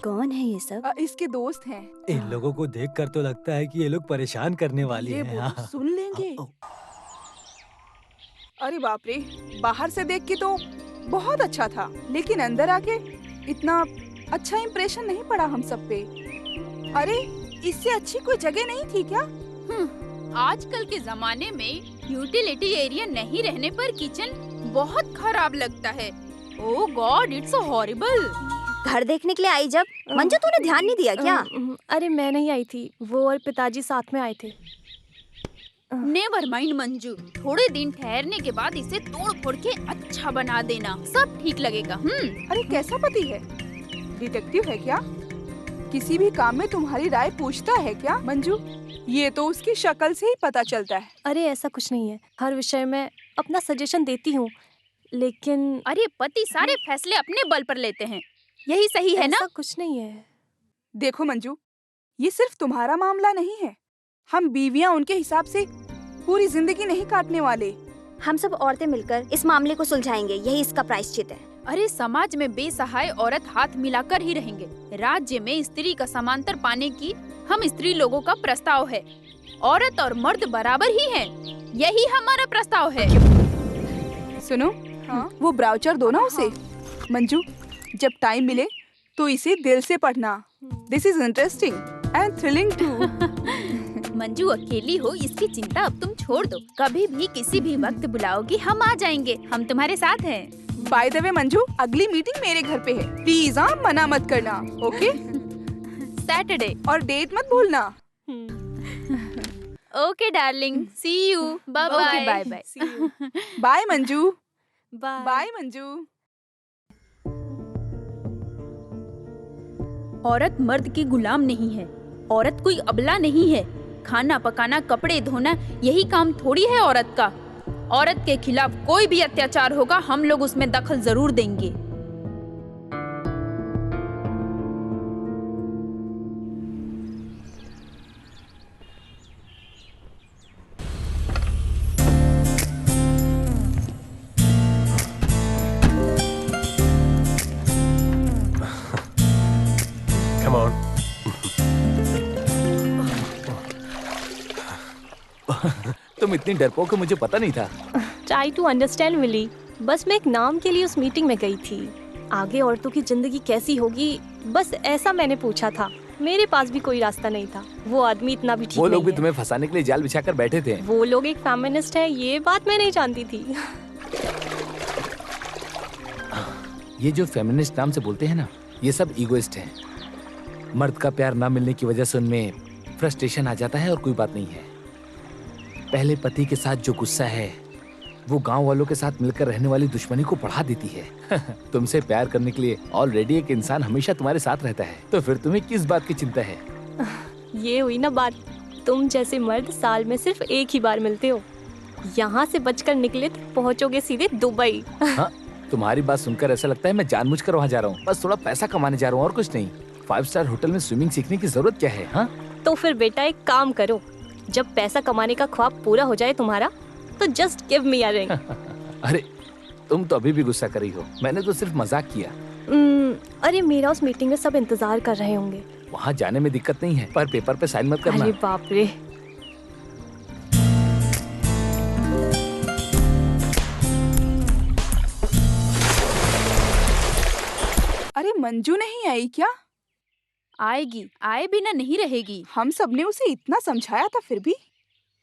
कौन है ये सब? इसके दोस्त हैं। इन लोगों को देखकर तो लगता है कि ये लोग परेशान करने वाली ये हैं। वो सुन लेंगे। अरे बाप रे, बाहर से देख के तो बहुत अच्छा था, लेकिन अंदर आके इतना अच्छा इंप्रेशन नहीं पड़ा हम सब पे। अरे इससे अच्छी कोई जगह नहीं थी क्या? आजकल के जमाने में यूटिलिटी एरिया नहीं रहने पर किचन बहुत खराब लगता है। ओह गॉड, इट्स हॉरिबल। घर देखने के लिए आई जब मंजू तूने ध्यान नहीं दिया क्या? अरे मैं नहीं आई थी, वो और पिताजी साथ में आए थे। नेवर माइंड मंजू, थोड़े दिन ठहरने के बाद इसे तोड़ फोड़ के अच्छा बना देना, सब ठीक लगेगा। अरे कैसा पति है? डिटेक्टिव है क्या? किसी भी काम में तुम्हारी राय पूछता है क्या मंजू? ये तो उसकी शक्ल से ही पता चलता है। अरे ऐसा कुछ नहीं है, हर विषय में अपना सजेशन देती हूँ, लेकिन अरे पति सारे फैसले अपने बल पर लेते हैं, यही सही है ना? ऐसा कुछ नहीं है। देखो मंजू, ये सिर्फ तुम्हारा मामला नहीं है। हम बीवियां उनके हिसाब से पूरी जिंदगी नहीं काटने वाले। हम सब औरतें मिलकर इस मामले को सुलझाएंगे, यही इसका प्रायश्चित है। अरे समाज में बेसहाय औरत हाथ मिलाकर ही रहेंगे। राज्य में स्त्री का समांतर पाने की हम स्त्री लोगों का प्रस्ताव है। औरत और मर्द बराबर ही हैं, यही हमारा प्रस्ताव है। सुनो, वो ब्राउचर दो ना उसे। मंजू जब टाइम मिले तो इसे दिल से पढ़ना। This is interesting and thrilling too. Manju अकेली हो इसकी चिंता अब तुम छोड़ दो। कभी भी किसी भी वक्त बुलाओगी हम आ जाएंगे, हम तुम्हारे साथ हैं। बाय द वे मंजू, अगली मीटिंग मेरे घर पे है, प्लीज हाँ मना मत करना। ओके? सैटरडे। और डेट मत भूलना। Okay darling, see you. Bye bye. Bye bye. Bye Manju. Bye bye Manju. औरत मर्द की गुलाम नहीं है, औरत कोई अबला नहीं है। खाना पकाना, कपड़े धोना, यही काम थोड़ी है औरत का। औरत के खिलाफ कोई भी अत्याचार होगा, हम लोग उसमें दखल जरूर देंगे। Come on. तुम इतनी डरपोक हो मुझे पता नहीं था। ट्राई टू अंडरस्टैंड मिली, बस मैं एक नाम के लिए उस मीटिंग में गई थी। आगे औरतों की जिंदगी कैसी होगी, बस ऐसा मैंने पूछा था। मेरे पास भी कोई रास्ता नहीं था। वो आदमी इतना भी ठीक वो लोग नहीं भी है। तुम्हें फंसाने के लिए जाल बिछाकर बैठे थे। वो लोग एक फेमिनिस्ट है, ये बात मैं नहीं जानती थी। ये जो फेमिनिस्ट नाम से बोलते हैं ना, ये सब ईगोइस्ट हैं। मर्द का प्यार ना मिलने की वजह से उनमें फ्रस्ट्रेशन आ जाता है और कोई बात नहीं है। पहले पति के साथ जो गुस्सा है वो गांव वालों के साथ मिलकर रहने वाली दुश्मनी को बढ़ा देती है। तुमसे प्यार करने के लिए ऑलरेडी एक इंसान हमेशा तुम्हारे साथ रहता है, तो फिर तुम्हें किस बात की चिंता है? ये हुई ना बात। तुम जैसे मर्द साल में सिर्फ एक ही बार मिलते हो। यहाँ से बचकर निकले तो पहुँचोगे सीधे दुबई। हाँ, तुम्हारी बात सुनकर ऐसा लगता है मैं जानबूझकर वहाँ जा रहा हूँ। बस थोड़ा पैसा कमाने जा रहा हूँ और कुछ नहीं। 5 स्टार होटल में स्विमिंग सीखने की जरूरत क्या है? हाँ, तो फिर बेटा एक काम करो, जब पैसा कमाने का ख्वाब पूरा हो जाए तुम्हारा, तो just give me a ring. अरे तुम तो अभी भी गुस्सा कर रही हो। मैंने तो सिर्फ मजाक किया। अरे मेरा उस मीटिंग में सब इंतजार कर रहे होंगे। वहाँ जाने में दिक्कत नहीं है, पर पेपर पे साइन मत करना। अरे बाप रे। अरे मंजू नहीं आई क्या? आएगी, आए बिना नहीं रहेगी। हम सबने उसे इतना समझाया था फिर भी।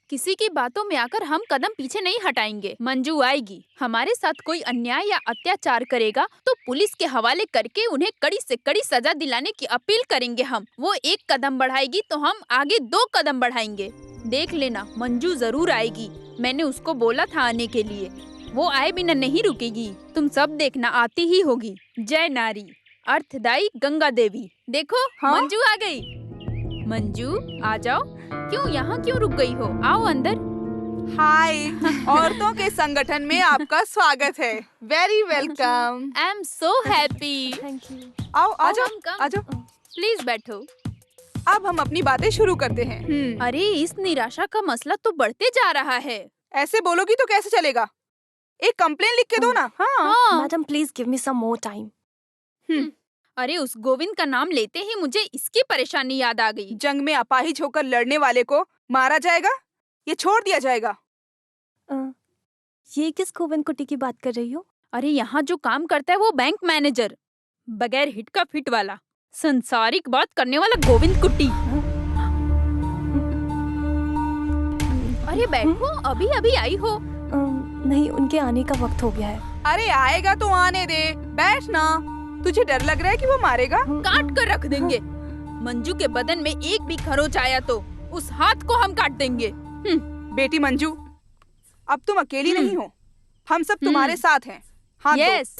किसी की बातों में आकर हम कदम पीछे नहीं हटाएंगे। मंजू आएगी, हमारे साथ कोई अन्याय या अत्याचार करेगा तो पुलिस के हवाले करके उन्हें कड़ी से कड़ी सजा दिलाने की अपील करेंगे हम। वो 1 कदम बढ़ाएगी तो हम आगे 2 कदम बढ़ाएंगे। देख लेना, मंजू जरूर आएगी। मैंने उसको बोला था आने के लिए। वो आए बिना नहीं रुकेगी। तुम सब देखना, आती ही होगी। जय नारी अर्थदायी गंगा देवी। देखो हाँ? मंजू आ गई। मंजू आ जाओ। क्यों यहाँ क्यों रुक गई हो? आओ अंदर। हाय, औरतों के संगठन में आपका स्वागत है। Very welcome. I am so happy. Thank you. आओ, आ जाओ, Come, come. आ जाओ। प्लीज बैठो। अब हम अपनी बातें शुरू करते हैं। अरे इस निराशा का मसला तो बढ़ते जा रहा है। ऐसे बोलोगी तो कैसे चलेगा? एक कंप्लेन लिख के दो ना। हाँ। हाँ। Madam please give me some more time. अरे उस गोविंद का नाम लेते ही मुझे इसकी परेशानी याद आ गई। जंग में अपाहिज होकर लड़ने वाले को मारा जाएगा, ये छोड़ दिया जाएगा? ये किस गोविंद कुट्टी की बात कर रही हो? अरे यहाँ जो काम करता है वो बैंक मैनेजर, बगैर हिट का फिट वाला, संसारिक बात करने वाला गोविंद कुट्टी। अरे बैठो, अभी अभी आई हो। नहीं, उनके आने का वक्त हो गया है। अरे आएगा तो आने दे, बैठ ना। तुझे डर लग रहा है कि वो मारेगा? काट कर रख देंगे। मंजू के बदन में एक भी खरोच आया तो उस हाथ को हम काट देंगे। बेटी मंजू, अब तुम अकेली नहीं हो, हम सब तुम्हारे साथ हैं। हाथ दो। यस।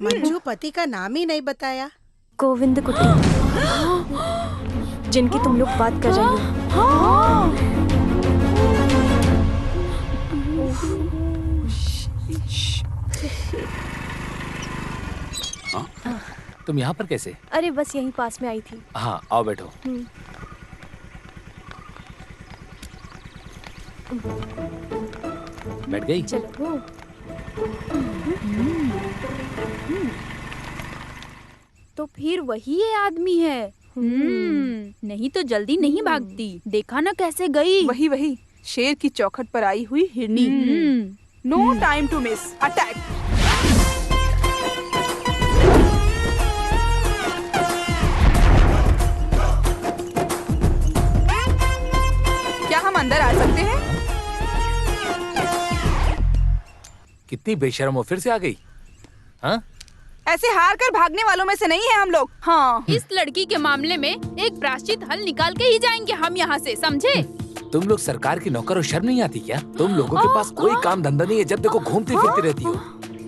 मंजू पति का नाम ही नहीं बताया। गोविंद कुट्टी, जिनकी तुम लोग बात कर रही हो। तुम यहाँ पर कैसे? अरे बस यहीं पास में आई थी। हाँ, आओ बैठो। बैठ गई? चलो। तो फिर वही ये आदमी है। नहीं तो जल्दी नहीं भागती। देखा ना कैसे गई। वही शेर की चौखट पर आई हुई हिरनी। No time to miss, attack. क्या हम अंदर आ सकते हैं? कितनी बेशर्म हो, फिर से आ गई। हाँ? ऐसे हार कर भागने वालों में से नहीं है हम लोग। हाँ। इस लड़की के मामले में एक प्रायश्चित हल निकाल के ही जाएंगे हम यहाँ से, समझे? तुम लोग सरकार की नौकर हो, शर्म नहीं आती क्या? तुम लोगों के पास कोई काम धंधा नहीं है, जब देखो घूमती फिरती रहती हो।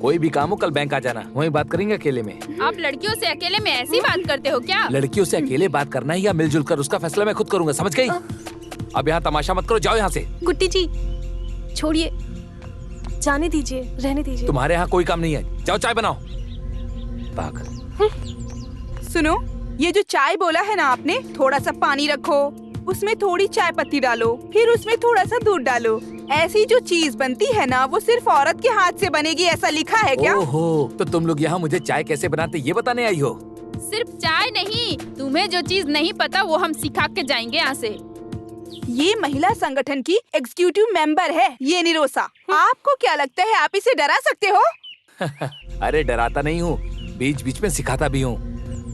कोई भी काम हो कल बैंक आ जाना, वहीं बात करेंगे अकेले में। आप लड़कियों से अकेले में ऐसी बात करते हो क्या? लड़कियों से अकेले बात करना है या मिलजुल कर, उसका फैसला मैं खुद करूंगा, समझ गई? अब यहाँ तमाशा मत करो, जाओ यहाँ से। कुट्टी जी छोड़िए, जाने दीजिए, रहने दीजिए। तुम्हारे यहाँ कोई काम नहीं है, जाओ चाय बनाओ। पागल। सुनो, ये जो चाय बोला है ना आपने, थोड़ा सा पानी रखो, उसमें थोड़ी चाय पत्ती डालो, फिर उसमें थोड़ा सा दूध डालो। ऐसी जो चीज बनती है ना, वो सिर्फ औरत के हाथ से बनेगी, ऐसा लिखा है क्या? ओहो, तो तुम लोग यहाँ मुझे चाय कैसे बनाते ये बताने आई हो? सिर्फ चाय नहीं, तुम्हें जो चीज नहीं पता वो हम सिखा के जाएंगे यहाँ से। ये महिला संगठन की एग्जीक्यूटिव मेंबर है, ये निरोसा। आपको क्या लगता है आप इसे डरा सकते हो? अरे डराता नहीं हूँ, बीच बीच में सिखाता भी हूँ।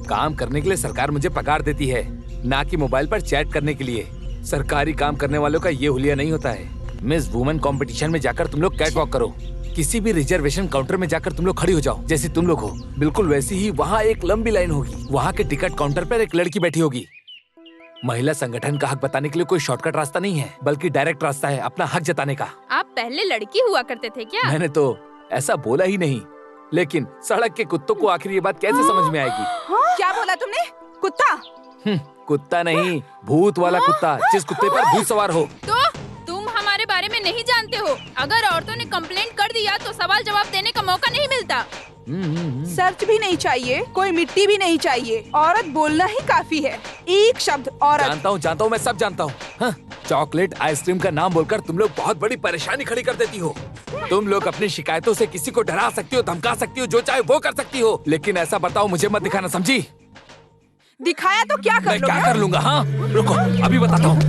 काम करने के लिए सरकार मुझे पगार देती है, ना कि मोबाइल पर चैट करने के लिए। सरकारी काम करने वालों का ये हुलिया नहीं होता है। मिस वुमेन कंपटीशन में जाकर तुम लोग कैट वॉक करो, किसी भी रिजर्वेशन काउंटर में जाकर तुम लोग खड़ी हो जाओ, जैसे तुम लोग हो बिल्कुल वैसी ही वहाँ एक लंबी लाइन होगी। वहाँ के टिकट काउंटर पर एक लड़की बैठी होगी। महिला संगठन का हक बताने के लिए कोई शॉर्टकट रास्ता नहीं है, बल्कि डायरेक्ट रास्ता है अपना हक जताने का। आप पहले लड़की हुआ करते थे क्या? मैंने तो ऐसा बोला ही नहीं, लेकिन सड़क के कुत्तों को आखिर ये बात कैसे समझ में आएगी? क्या बोला तुमने? कुत्ता? कुत्ता नहीं, भूत वाला कुत्ता, जिस कुत्ते पर भूत सवार हो। तो तुम हमारे बारे में नहीं जानते हो। अगर औरतों ने कंप्लेंट कर दिया तो सवाल जवाब देने का मौका नहीं मिलता। सर्च भी नहीं चाहिए, कोई मिट्टी भी नहीं चाहिए, औरत बोलना ही काफी है। एक शब्द औरत। जानता हूँ, मैं सब जानता हूँ। हाँ, चॉकलेट आइसक्रीम का नाम बोलकर तुम लोग बहुत बड़ी परेशानी खड़ी कर देती हो। तुम लोग अपनी शिकायतों से किसी को डरा सकती हो, धमका सकती हो, जो चाहे वो कर सकती हो, लेकिन ऐसा बताओ मुझे मत दिखाना, समझी? दिखाया तो क्या कर मैं लोगे? क्या कर लूंगा? हाँ, रुको अभी बताता हूँ।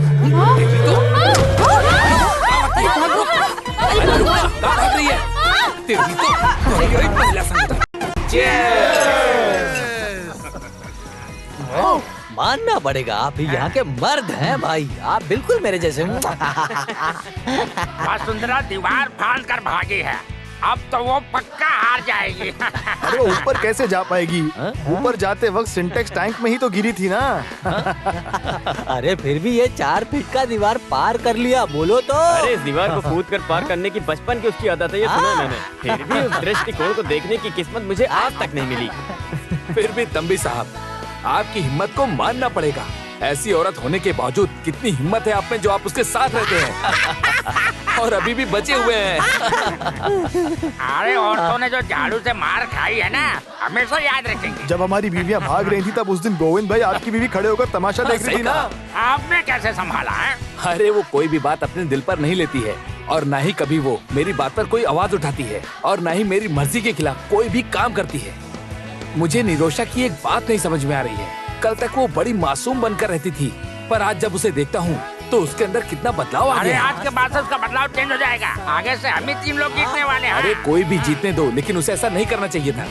भाग रही है तेरी तो महिला संगठन। माँ मानना पड़ेगा, आप ही यहाँ के मर्द हैं भाई, आप बिल्कुल मेरे जैसे। वसुंधरा दीवार फाड़ कर भागी है, अब तो वो पक्का हार जाएगी। अरे वो ऊपर कैसे जा पाएगी? ऊपर जाते वक्त सिंटेक्स टैंक में ही तो गिरी थी ना। अरे फिर भी ये 4 फीट का दीवार पार कर लिया, बोलो तो। अरे इस दीवार को कूद कर पार करने की बचपन की उसकी आदत है, ये सुना मैंने। फिर भी उस दृष्टिकोण को देखने की किस्मत मुझे आज तक नहीं मिली। फिर भी तंबी साहब, आपकी हिम्मत को मानना पड़ेगा। ऐसी औरत होने के बावजूद कितनी हिम्मत है आप में, जो आप उसके साथ रहते हैं और अभी भी बचे हुए हैं। अरे औरतों ने जो झाड़ू से मार खाई है ना, हमेशा याद रखेंगे। जब हमारी बीवियां भाग रही थी तब उस दिन गोविंद भाई आपकी बीवी खड़े होकर तमाशा देख रही थी ना। आपने कैसे संभाला है? अरे वो कोई भी बात अपने दिल पर नहीं लेती है, और न ही कभी वो मेरी बात पर कोई आवाज उठाती है, और न ही मेरी मर्जी के खिलाफ कोई भी काम करती है। मुझे निरोशा की एक बात नहीं समझ में आ रही है। कल तक वो बड़ी मासूम बनकर रहती थी, पर आज जब उसे देखता हूँ तो उसके अंदर कितना बदलाव आ गया। आज के बाद से उसका बदलाव चेंज हो जाएगा। आगे से हम ही 3 लोग जीतने वाले हैं। अरे कोई भी जीतने दो, लेकिन उसे ऐसा नहीं करना चाहिए था।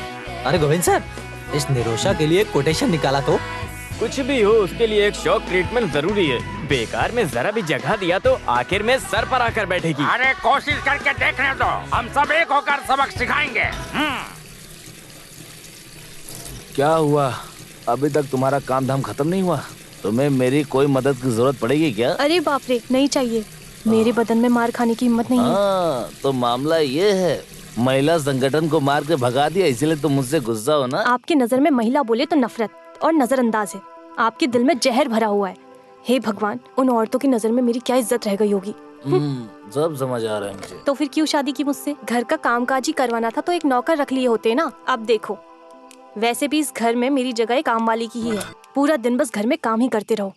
अरे गोविंद सर, इस निरोशा के लिए कोटेशन निकाला तो। कुछ भी हो, उसके लिए एक शॉक ट्रीटमेंट जरूरी है। बेकार में जरा भी जगह दिया तो आखिर में सर पर आकर बैठेगी। अरे कोशिश करके देखने दो, हम सब एक होकर सबक सिखाएंगे। क्या हुआ, अभी तक तुम्हारा काम धाम खत्म नहीं हुआ? तुम्हें मेरी कोई मदद की जरूरत पड़ेगी क्या? अरे बाप रे, नहीं चाहिए। मेरे बदन में मार खाने की हिम्मत नहीं है। तो मामला ये है, महिला संगठन को मार के भगा दिया, इसलिए तुम मुझसे गुस्सा हो ना? आपकी नजर में महिला बोले तो नफरत और नजरअंदाज है। आपके दिल में जहर भरा हुआ है। हे भगवान, उन औरतों की नजर में मेरी क्या इज्जत रह गई होगी। सब समझ आ रहा है मुझे। तो फिर क्यों शादी की मुझसे? घर का कामकाज ही करवाना था तो एक नौकर रख लिए होते ना। अब देखो, वैसे भी इस घर में मेरी जगह एक काम वाली की ही है। पूरा दिन बस घर में काम ही करते रहो।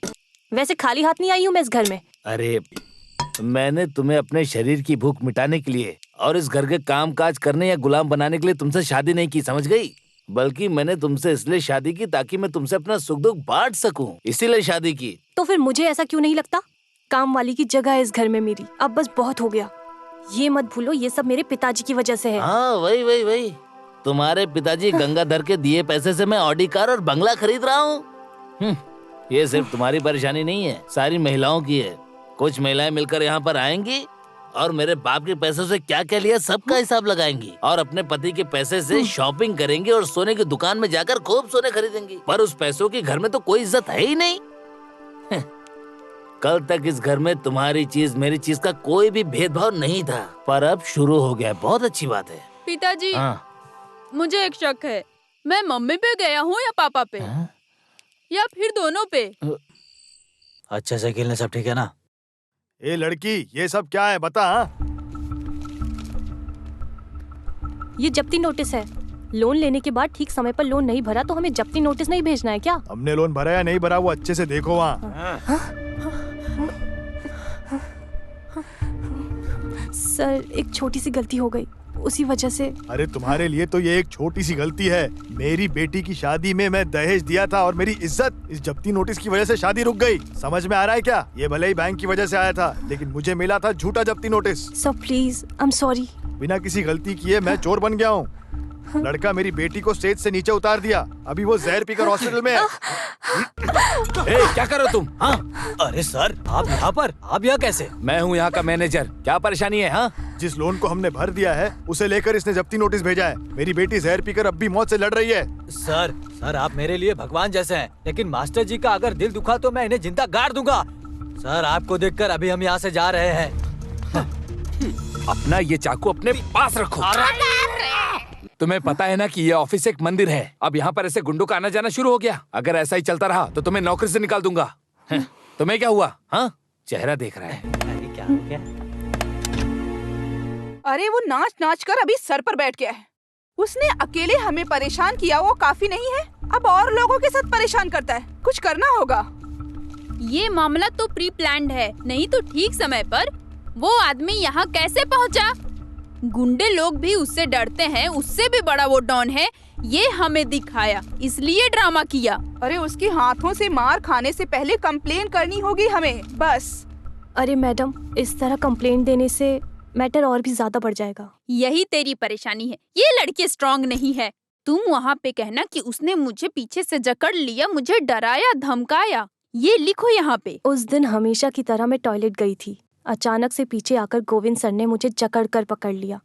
वैसे खाली हाथ नहीं आई हूँ मैं इस घर में। अरे मैंने तुम्हें अपने शरीर की भूख मिटाने के लिए और इस घर के काम काज करने या गुलाम बनाने के लिए तुमसे शादी नहीं की, समझ गई? बल्कि मैंने तुमसे इसलिए शादी की ताकि मैं तुमसे अपना सुख दुख बांट सकूं, इसीलिए शादी की। तो फिर मुझे ऐसा क्यों नहीं लगता? काम वाली की जगह है इस घर में मेरी। अब बस बहुत हो गया। ये मत भूलो, ये सब मेरे पिताजी की वजह से है। हाँ वही तुम्हारे पिताजी गंगाधर के दिए पैसे से मैं ऑडी कार और बंगला खरीद रहा हूँ। ये सिर्फ तुम्हारी परेशानी नहीं है, सारी महिलाओं की है। कुछ महिलाएं मिलकर यहाँ पर आएंगी और मेरे बाप के पैसों से क्या क्या लिया सबका हिसाब लगाएंगी, और अपने पति के पैसे से शॉपिंग करेंगी और सोने की दुकान में जाकर खूब सोने खरीदेंगी। पर उस पैसों की घर में तो कोई इज्जत है ही नहीं। कल तक इस घर में तुम्हारी चीज मेरी चीज का कोई भी भेदभाव नहीं था, पर अब शुरू हो गया। बहुत अच्छी बात है। पिताजी, हाँ। मुझे एक शक है, मैं मम्मी पे गया हूँ या पापा पे? या फिर दोनों पे? अच्छा से खेलने सब ठीक है ना? ए लड़की, ये सब क्या है बता। ये जब्ती नोटिस है। लोन लेने के बाद ठीक समय पर लोन नहीं भरा तो हमें जब्ती नोटिस नहीं भेजना है क्या? हमने लोन भरा या नहीं भरा वो अच्छे से देखो वहाँ। सर, एक छोटी सी गलती हो गई, उसी वजह से। अरे तुम्हारे लिए तो ये एक छोटी सी गलती है। मेरी बेटी की शादी में मैं दहेज दिया था और मेरी इज्जत इस जब्ती नोटिस की वजह से शादी रुक गई। समझ में आ रहा है क्या? ये भले ही बैंक की वजह से आया था, लेकिन मुझे मिला था झूठा जब्ती notice. Sir please, I am sorry. बिना किसी गलती किए मैं चोर बन गया हूँ। लड़का मेरी बेटी को स्टेज से नीचे उतार दिया, अभी वो जहर पीकर हॉस्पिटल में है। क्या कर रहे हो तुम? हाँ? अरे सर, आप यहाँ पर? आप यहाँ कैसे? मैं हूँ यहाँ का मैनेजर। क्या परेशानी है? हाँ? जिस लोन को हमने भर दिया है उसे लेकर इसने जब्ती नोटिस भेजा है। मेरी बेटी जहर पीकर अब भी मौत से लड़ रही है। सर आप मेरे लिए भगवान जैसे हैं, लेकिन मास्टर जी का अगर दिल दुखा तो मैं इन्हें जिंदा गाड़ दूंगा। सर, आपको देखकर अभी हम यहाँ से जा रहे हैं। अपना ये चाकू अपने पास रखो। तुम्हें पता है ना कि ये ऑफिस एक मंदिर है। अब यहाँ पर ऐसे गुंडों का आना जाना शुरू हो गया। अगर ऐसा ही चलता रहा तो तुम्हें नौकरी से निकाल दूंगा। तुम्हें क्या हुआ? हाँ, चेहरा देख रहा है। अरे क्या हो गया? अरे वो नाच नाच कर अभी सर पर बैठ गया है। उसने अकेले हमें परेशान किया वो काफी नहीं है, अब और लोगों के साथ परेशान करता है। कुछ करना होगा। ये मामला तो प्री प्लान्ड है, नहीं तो ठीक समय पर वो आदमी यहाँ कैसे पहुँचा? गुंडे लोग भी उससे डरते हैं, उससे भी बड़ा वो डॉन है। ये हमें दिखाया, इसलिए ड्रामा किया। अरे उसके हाथों से मार खाने से पहले कंप्लेन करनी होगी हमें, बस। अरे मैडम, इस तरह कंप्लेंट देने से मैटर और भी ज्यादा बढ़ जाएगा। यही तेरी परेशानी है, ये लड़की स्ट्रांग नहीं है। तुम वहाँ पे कहना कि उसने मुझे पीछे से जकड़ लिया, मुझे डराया, धमकाया। ये लिखो यहाँ पे। उस दिन हमेशा की तरह मैं टॉयलेट गई थी। अचानक से पीछे आकर गोविंद सर ने मुझे जकड़ कर पकड़ लिया।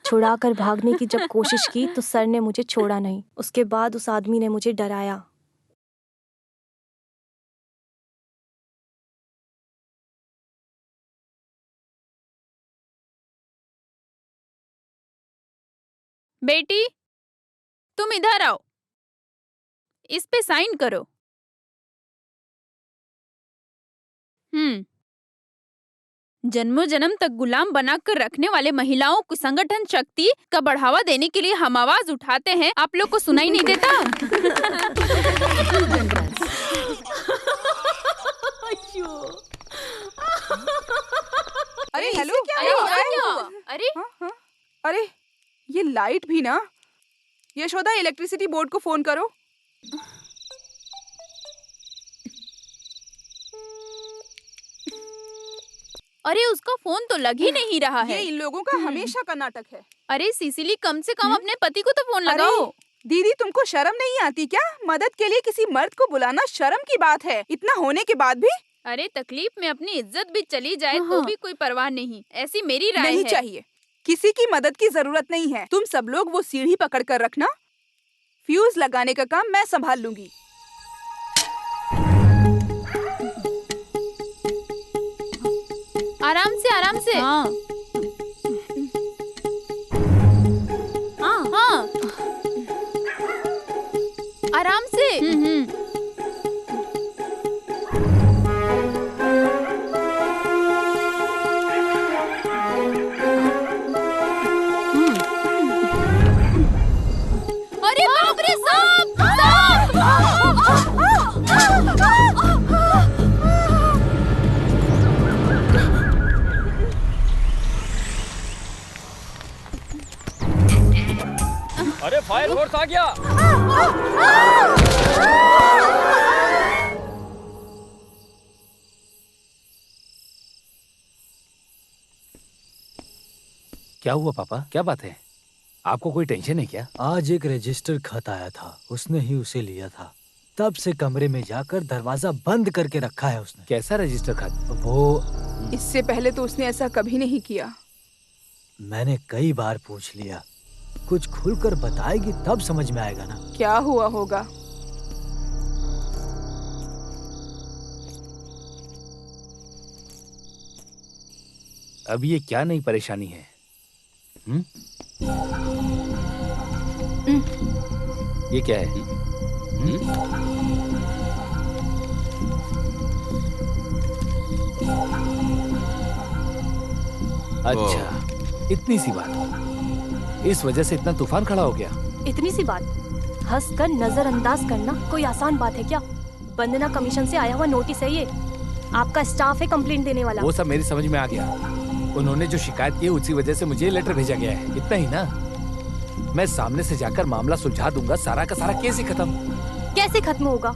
छुड़ाकर भागने की जब कोशिश की तो सर ने मुझे छोड़ा नहीं। उसके बाद उस आदमी ने मुझे डराया। बेटी, तुम इधर आओ, इस पे साइन करो। जन्मों जन्म तक गुलाम बनाकर रखने वाले महिलाओं को संगठन शक्ति का बढ़ावा देने के लिए हम आवाज उठाते हैं। आप लोग को सुनाई नहीं देता? अरे हेलो, क्या हुआ? अरे अरे ये लाइट भी ना। यशोदा, इलेक्ट्रिसिटी बोर्ड को फोन करो। अरे उसका फोन तो लग ही नहीं रहा है। ये इन लोगों का हमेशा का नाटक है। अरे सिसिली, कम से कम अपने पति को तो फोन लगाओ। दीदी, तुमको शर्म नहीं आती क्या? मदद के लिए किसी मर्द को बुलाना शर्म की बात है। इतना होने के बाद भी। अरे तकलीफ में अपनी इज्जत भी चली जाए तो भी कोई परवाह नहीं। ऐसी मेरी राय नहीं है। चाहिए, किसी की मदद की जरूरत नहीं है। तुम सब लोग वो सीढ़ी पकड़ कर रखना। फ्यूज लगाने का काम मैं संभाल लूंगी। आराम से, आराम से। हाँ। हाँ। आराम से। अरे बाप रे, सांप! अरे फायर फोर्स आ गया। क्या हुआ पापा, क्या बात है? आपको कोई टेंशन है क्या? आज एक रजिस्टर खत आया था, उसने ही उसे लिया था। तब से कमरे में जाकर दरवाजा बंद करके रखा है उसने। कैसा रजिस्टर खत? वो इससे पहले तो उसने ऐसा कभी नहीं किया। मैंने कई बार पूछ लिया, कुछ खुलकर बताएगी तब समझ में आएगा ना। क्या हुआ होगा? अब ये क्या नई परेशानी है? ये क्या है? अच्छा, इतनी सी बात, इस वजह से इतना तूफान खड़ा हो गया। इतनी सी बात हंसकर नजरअंदाज करना कोई आसान बात है क्या? वंदना कमीशन से आया हुआ नोटिस है ये। आपका स्टाफ है कंप्लेंट देने वाला। वो सब मेरी समझ में आ गया। उन्होंने जो शिकायत की उसी वजह से मुझे लेटर भेजा गया है, इतना ही ना। मैं सामने से जाकर मामला सुलझा दूंगा, सारा का सारा केस ही खत्म। कैसे खत्म होगा?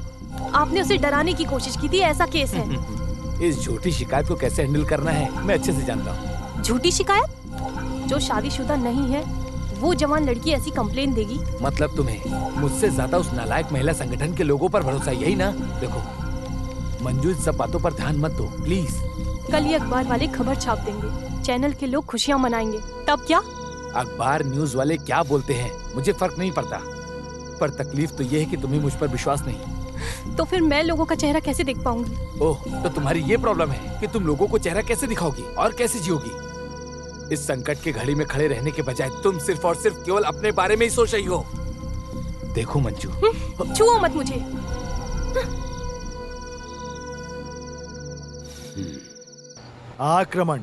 आपने उसे डराने की कोशिश की थी, ऐसा केस है। इस झूठी शिकायत को कैसे हैंडल करना है मैं अच्छे से जानता हूँ। झूठी शिकायत? जो शादीशुदा नहीं है वो जवान लड़की ऐसी कंप्लेन देगी? मतलब तुम्हें मुझसे ज्यादा उस नालायक महिला संगठन के लोगों पर भरोसा, यही ना? देखो मंजू, इन सब बातों पर ध्यान मत दो प्लीज। कल ही अखबार वाले खबर छाप देंगे, चैनल के लोग खुशियाँ मनाएंगे, तब क्या? अखबार न्यूज वाले क्या बोलते हैं मुझे फर्क नहीं पड़ता, पर तकलीफ तो ये है कि तुम्हें मुझ पर विश्वास नहीं। तो फिर मैं लोगों का चेहरा कैसे देख पाऊंगी? ओह, तो तुम्हारी ये प्रॉब्लम है कि तुम लोगों को चेहरा कैसे दिखाओगी और कैसे जियोगी? इस संकट की घड़ी में खड़े रहने के बजाय तुम सिर्फ और सिर्फ केवल अपने बारे में ही सोच रही हो। देखो मंजू, छुओ मत मुझे। आक्रमण,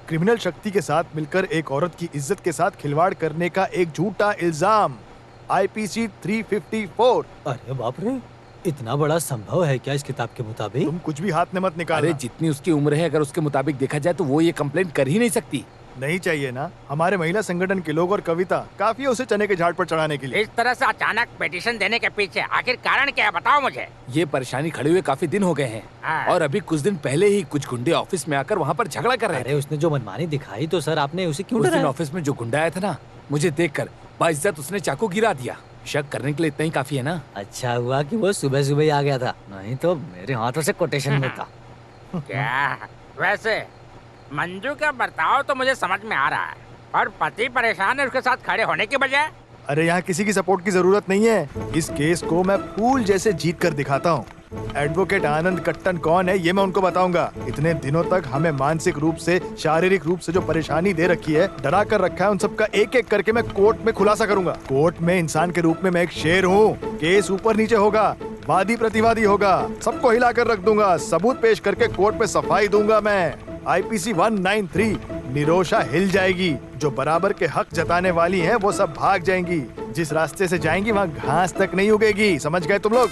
क्रिमिनल शक्ति के साथ मिलकर एक औरत की इज्जत के साथ खिलवाड़ करने का एक झूठा इल्जाम। IPC 354। अरे बाप रे, इतना बड़ा संभव है क्या इस किताब के मुताबिक? तुम कुछ भी हाथ में मत निकालो। अरे जितनी उसकी उम्र है, अगर उसके मुताबिक देखा जाए तो वो ये कंप्लेंट कर ही नहीं सकती। नहीं चाहिए ना? हमारे महिला संगठन के लोग और कविता काफी है उसे चने के झाड़ पर चढ़ाने के लिए। इस तरह से अचानक पिटीशन देने के पीछे आखिर कारण क्या है, बताओ मुझे। ये परेशानी खड़े हुए काफी दिन हो गए हैं, और अभी कुछ दिन पहले ही कुछ गुंडे ऑफिस में आकर वहाँ पर झगड़ा कर रहे थे। अरे उसने जो मनमानी दिखाई तो सर आपने उसे क्यों उस दिन डराया? ऑफिस में जो गुंडा आया था ना, मुझे देखकर बाइज्जत उसने चाकू गिरा दिया। शक करने के लिए इतना ही काफी है ना। अच्छा हुआ कि वो सुबह सुबह ही आ गया था, नहीं तो मेरे हाथों से कोटेशन मिलता। क्या वैसे मंजू का बर्ताव तो मुझे समझ में आ रहा है, और पति परेशान है उसके साथ खड़े होने की बजाय। अरे यहाँ किसी की सपोर्ट की जरूरत नहीं है। इस केस को मैं फूल जैसे जीत कर दिखाता हूँ। एडवोकेट आनंद कट्टन कौन है ये मैं उनको बताऊंगा। इतने दिनों तक हमें मानसिक रूप से, शारीरिक रूप से जो परेशानी दे रखी है, डरा कर रखा है, उन सबका एक एक करके मैं कोर्ट में खुलासा करूंगा। कोर्ट में इंसान के रूप में मैं एक शेर हूँ। केस ऊपर नीचे होगा, वादी प्रतिवादी होगा, सबको हिला कर रख दूंगा, सबूत पेश करके कोर्ट में सफाई दूंगा मैं। IPC 193 निरोशा हिल जाएगी। जो बराबर के हक जताने वाली हैं वो सब भाग जाएंगी। जिस रास्ते से जाएंगी वहाँ घास तक नहीं उगेगी। समझ गए तुम लोग?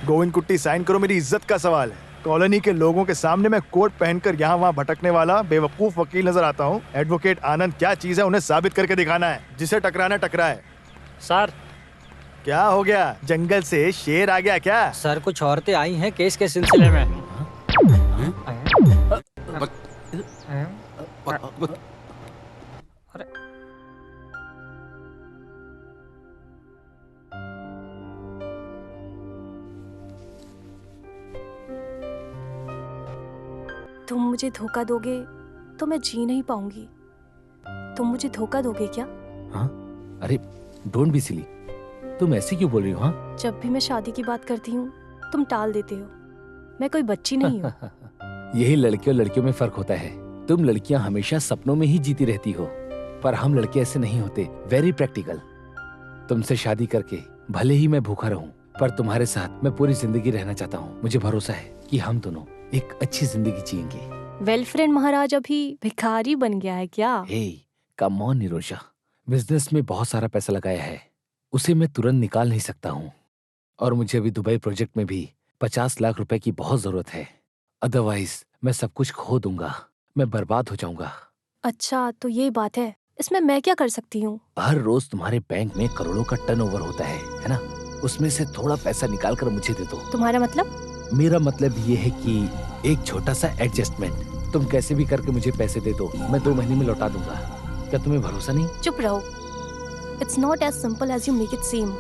गोविंद कुट्टी साइन करो, मेरी इज्जत का सवाल है। कॉलोनी के लोगों के सामने मैं कोट पहनकर यहाँ वहाँ भटकने वाला बेवकूफ वकील नजर आता हूँ। एडवोकेट आनंद क्या चीज है उन्हें साबित करके दिखाना है। जिसे टकराना टकराए। सर क्या हो गया? जंगल से शेर आ गया क्या? सर कुछ औरतें आई हैं केस के सिलसिले में। तुम मुझे धोखा दोगे तो मैं जी नहीं पाऊंगी। तुम मुझे धोखा दोगे क्या? हाँ? अरे डोंट बी सिली, तुम ऐसे क्यों बोल रही हो? हाँ? जब भी मैं शादी की बात करती हूँ तुम टाल देते हो। मैं कोई बच्ची नहीं हूँ। यही लड़के और लड़कियों में फर्क होता है। तुम लड़कियां हमेशा सपनों में ही जीती रहती हो, पर हम लड़के ऐसे नहीं होते। Very practical. तुमसे शादी करके भले ही मैं भूखा रहूं, पर तुम्हारे साथ मैं पूरी जिंदगी रहना चाहता हूँ। मुझे भरोसा है कि हम दोनों एक अच्छी जिंदगी जिएंगे। वेल फ्रेंड महाराज अभी भिखारी बन गया है क्या? हे कम ऑन निरोशा, बिजनेस में बहुत सारा पैसा लगाया है, उसे मैं तुरंत निकाल नहीं सकता हूँ। और मुझे अभी दुबई प्रोजेक्ट में भी 50 लाख रुपए की बहुत जरूरत है। अदरवाइज मैं सब कुछ खो दूंगा, मैं बर्बाद हो जाऊंगा। अच्छा तो ये बात है, इसमें मैं क्या कर सकती हूँ? हर रोज तुम्हारे बैंक में करोड़ों का टर्नओवर होता है ना? उसमें से थोड़ा पैसा निकाल कर मुझे दे दो। तुम्हारा मतलब? मेरा मतलब ये है कि एक छोटा सा एडजस्टमेंट। तुम कैसे भी करके मुझे पैसे दे दो, मैं 2 महीने में लौटा दूंगा। क्या तुम्हें भरोसा नहीं? चुप रहो। It's not as simple as you make it seem.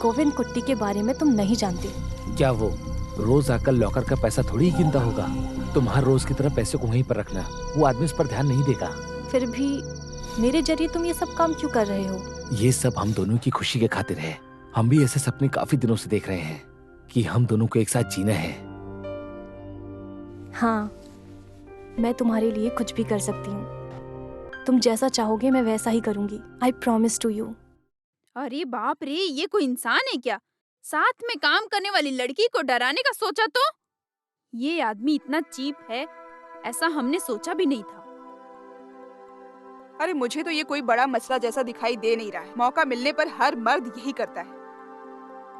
Govind Kutty के बारे में तुम नहीं जानते। क्या वो रोज आकर लॉकर का पैसा थोड़ी ही गिनता होगा? तुम हर रोज की तरह पैसे को वहीं पर रखना, वो आदमी उस पर ध्यान नहीं देगा। फिर भी मेरे जरिए तुम ये सब काम क्यों कर रहे हो? ये सब हम दोनों की खुशी के खातिर है। हम भी ऐसे सपने काफी दिनों से देख रहे हैं कि हम दोनों को एक साथ जीना है। हाँ, मैं तुम्हारे लिए कुछ भी कर सकती हूँ। तुम जैसा चाहोगे मैं वैसा ही करूँगी। I promise to you. अरे बाप रे, ये कोई इंसान है क्या? साथ में काम करने वाली लड़की को डराने का सोचा तो? ये आदमी इतना चीप है, ऐसा हमने सोचा भी नहीं था। अरे मुझे तो ये कोई बड़ा मसला जैसा दिखाई दे नहीं रहा है। मौका मिलने पर हर मर्द यही करता है।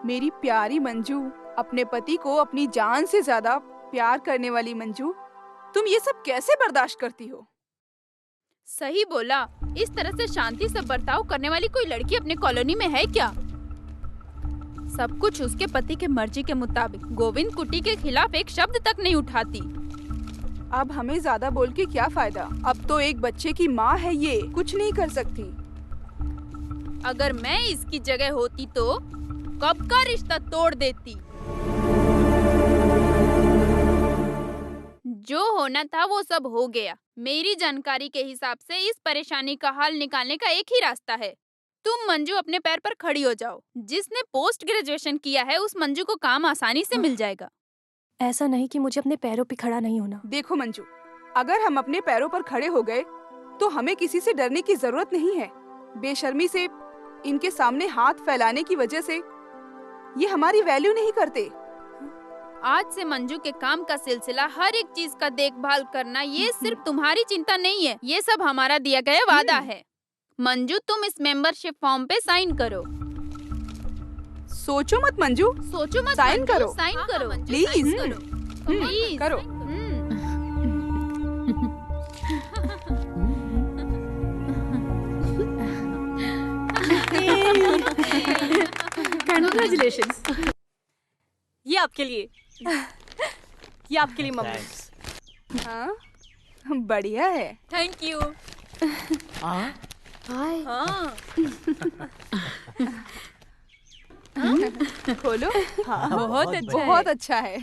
मेरी प्यारी मंजू, अपने पति को अपनी जान से ज्यादा प्यार करने वाली मंजू, तुम ये सब कैसे बर्दाश्त करती हो? सही बोला। इस तरह से शांति से बर्ताव करने वाली कोई लड़की अपने कॉलोनी में है क्या? सब कुछ उसके पति के मर्जी के मुताबिक। गोविंद कुट्टी के खिलाफ एक शब्द तक नहीं उठाती। अब हमें ज्यादा बोल के क्या फायदा? अब तो एक बच्चे की माँ है, ये कुछ नहीं कर सकती। अगर मैं इसकी जगह होती तो कब का रिश्ता तोड़ देती। जो होना था वो सब हो गया। मेरी जानकारी के हिसाब से इस परेशानी का हल निकालने का एक ही रास्ता है। तुम मंजू अपने पैर पर खड़ी हो जाओ। जिसने पोस्ट ग्रेजुएशन किया है उस मंजू को काम आसानी से मिल जाएगा। ऐसा नहीं कि मुझे अपने पैरों पे खड़ा नहीं होना। देखो मंजू, अगर हम अपने पैरों पर खड़े हो गए तो हमें किसी से डरने की जरूरत नहीं है। बेशर्मी से इनके सामने हाथ फैलाने की वजह से ये हमारी वैल्यू नहीं करते। आज से मंजू के काम का सिलसिला, हर एक चीज का देखभाल करना, ये सिर्फ तुम्हारी चिंता नहीं है, ये सब हमारा दिया गया वादा है। मंजू, तुम इस मेंबरशिप फॉर्म पे साइन करो। सोचो मत मंजू, सोचो मत, साइन मंजू, करो, साइन करो प्लीज प्लीज करो। Congratulations. ये आपके लिए, ये आपके लिए मम्मी। हाँ, बढ़िया है। Thank you. हाय। हाँ। खोलो। हाँ, बहुत अच्छा है। बहुत अच्छा है।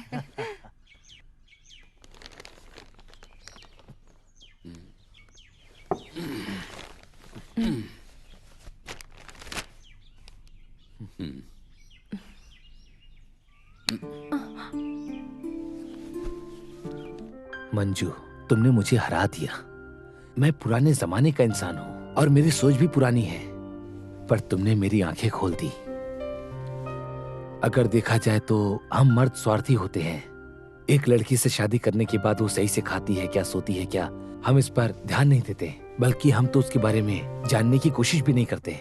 मंजू, तुमने मुझे हरा दिया। मैं पुराने जमाने का इंसान हूँ और मेरी सोच भी पुरानी है, पर तुमने मेरी आंखें खोल दी। अगर देखा जाए तो हम मर्द स्वार्थी होते हैं। एक लड़की से शादी करने के बाद वो सही से खाती है क्या, सोती है क्या, हम इस पर ध्यान नहीं देते, बल्कि हम तो उसके बारे में जानने की कोशिश भी नहीं करते।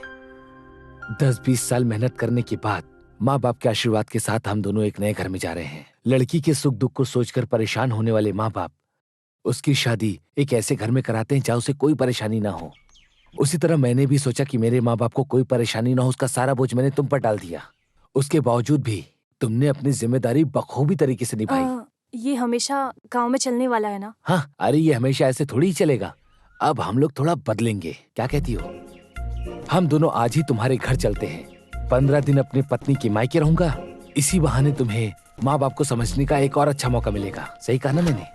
10-20 साल मेहनत करने के बाद माँ बाप के आशीर्वाद के साथ हम दोनों एक नए घर में जा रहे हैं। लड़की के सुख दुख को सोचकर परेशान होने वाले माँ बाप उसकी शादी एक ऐसे घर में कराते हैं जहाँ उसे कोई परेशानी ना हो। उसी तरह मैंने भी सोचा कि मेरे माँ बाप को कोई परेशानी ना हो, उसका सारा बोझ मैंने तुम पर डाल दिया। उसके बावजूद भी तुमने अपनी जिम्मेदारी बखूबी तरीके से निभाई। ये हमेशा गांव में चलने वाला है ना? हाँ, अरे ये हमेशा ऐसे थोड़ी ही चलेगा। अब हम लोग थोड़ा बदलेंगे, क्या कहती हो? हम दोनों आज ही तुम्हारे घर चलते हैं। 15 दिन अपनी पत्नी की मायके रहूंगा। इसी बहाने तुम्हें माँ बाप को समझने का एक और अच्छा मौका मिलेगा। सही कहा ना मैंने?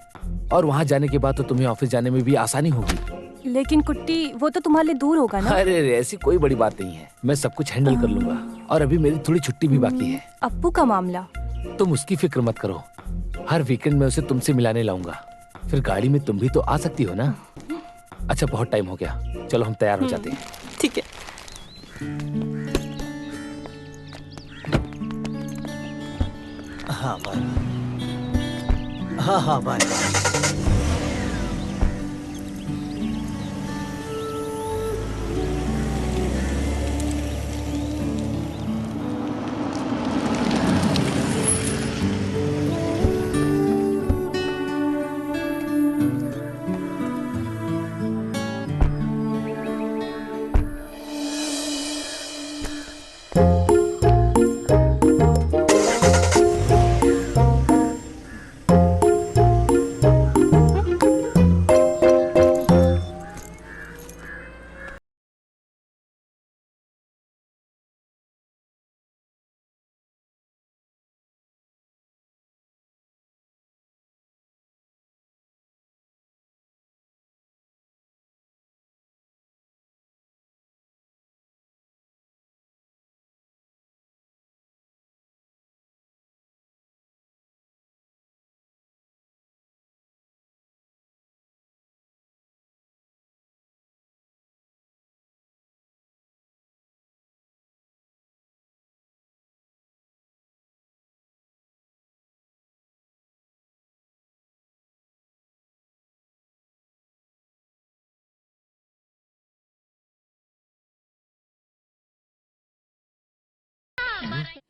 और वहाँ जाने के बाद तो तुम्हें ऑफिस जाने में भी आसानी होगी। लेकिन कुट्टी, वो तो तुम्हारे लिए दूर होगा ना? अरे ऐसी कोई बड़ी बात नहीं है, मैं सब कुछ हैंडल कर लूंगा। और अभी मेरी थोड़ी छुट्टी भी बाकी है। अप्पू का मामला? तुम उसकी फिक्र मत करो, हर वीकेंड में उसे तुमसे मिलाने लाऊंगा। फिर गाड़ी में तुम भी तो आ सकती हो ना? अच्छा, बहुत टाइम हो गया, चलो हम तैयार हो जाते हैं। ठीक है। हाँ भाई, हाँ भाई।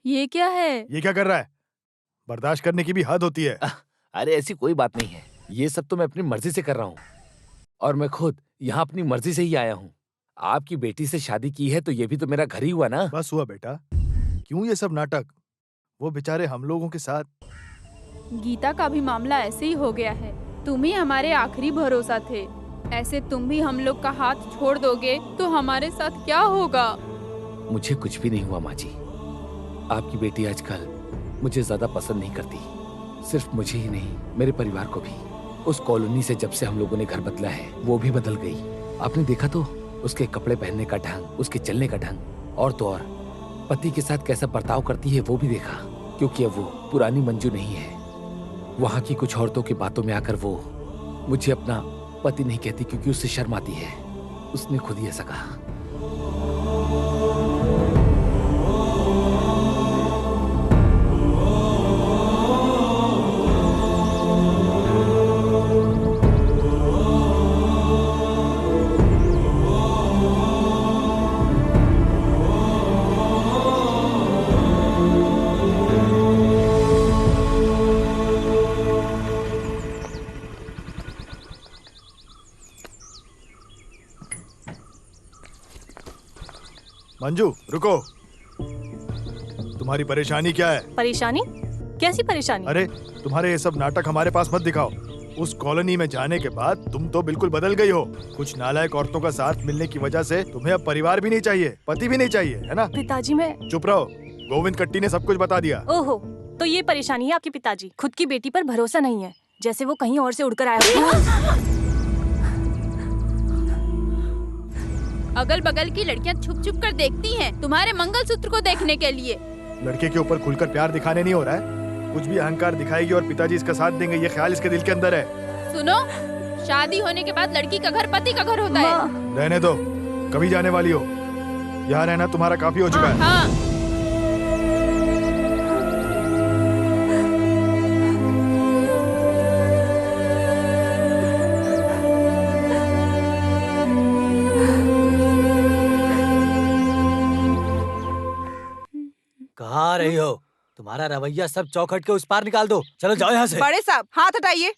ये क्या है? ये क्या कर रहा है? बर्दाश्त करने की भी हद होती है। अरे ऐसी कोई बात नहीं है, ये सब तो मैं अपनी मर्जी से कर रहा हूँ। और मैं खुद यहाँ अपनी मर्जी से ही आया हूँ। आपकी बेटी से शादी की है तो ये भी तो मेरा घर ही हुआ ना। बस हुआ बेटा, क्यों ये सब नाटक? वो बेचारे हम लोगों के साथ। गीता का भी मामला ऐसे ही हो गया है। तुम ही हमारे आखिरी भरोसा थे। ऐसे तुम भी हम लोग का हाथ छोड़ दोगे तो हमारे साथ क्या होगा? मुझे कुछ भी नहीं हुआ माँ जी। आपकी बेटी आजकल मुझे ज्यादा पसंद नहीं करती, सिर्फ मुझे ही नहीं, मेरे परिवार को भी। उस कॉलोनी से जब से हम लोगों ने घर बदला है वो भी बदल गई। आपने देखा तो उसके कपड़े पहनने का ढंग, उसके चलने का ढंग, और तो और पति के साथ कैसा बर्ताव करती है वो भी देखा। क्योंकि अब वो पुरानी मंजू नहीं है। वहाँ की कुछ औरतों की बातों में आकर वो मुझे अपना पति नहीं कहती क्योंकि उससे शर्म आती है। उसने खुद ही ऐसा कहा। मंजू रुको, तुम्हारी परेशानी क्या है? परेशानी? कैसी परेशानी? अरे तुम्हारे ये सब नाटक हमारे पास मत दिखाओ। उस कॉलोनी में जाने के बाद तुम तो बिल्कुल बदल गई हो। कुछ नालायक औरतों का साथ मिलने की वजह से तुम्हें अब परिवार भी नहीं चाहिए, पति भी नहीं चाहिए, है ना? पिताजी मैं चुप रहो, गोविंद कट्टी ने सब कुछ बता दिया। ओहो, तो ये परेशानी है आपके पिताजी। खुद की बेटी पर भरोसा नहीं है, जैसे वो कहीं और से उड़कर आया हो। अगल बगल की लड़कियां छुप छुप कर देखती हैं तुम्हारे मंगलसूत्र को देखने के लिए। लड़के के ऊपर खुलकर प्यार दिखाने नहीं हो रहा है, कुछ भी अहंकार दिखाएगी और पिताजी इसका साथ देंगे, ये ख्याल इसके दिल के अंदर है। सुनो, शादी होने के बाद लड़की का घर पति का घर होता है। रहने दो, कभी जाने वाली हो, यहाँ रहना तुम्हारा काफी हो चुका है। हाँ। कहाँ रही हो? तुम्हारा रवैया सब चौखट के उस पार निकाल दो। चलो जाओ यहाँ से। बड़े साहब हाथ हटाइए।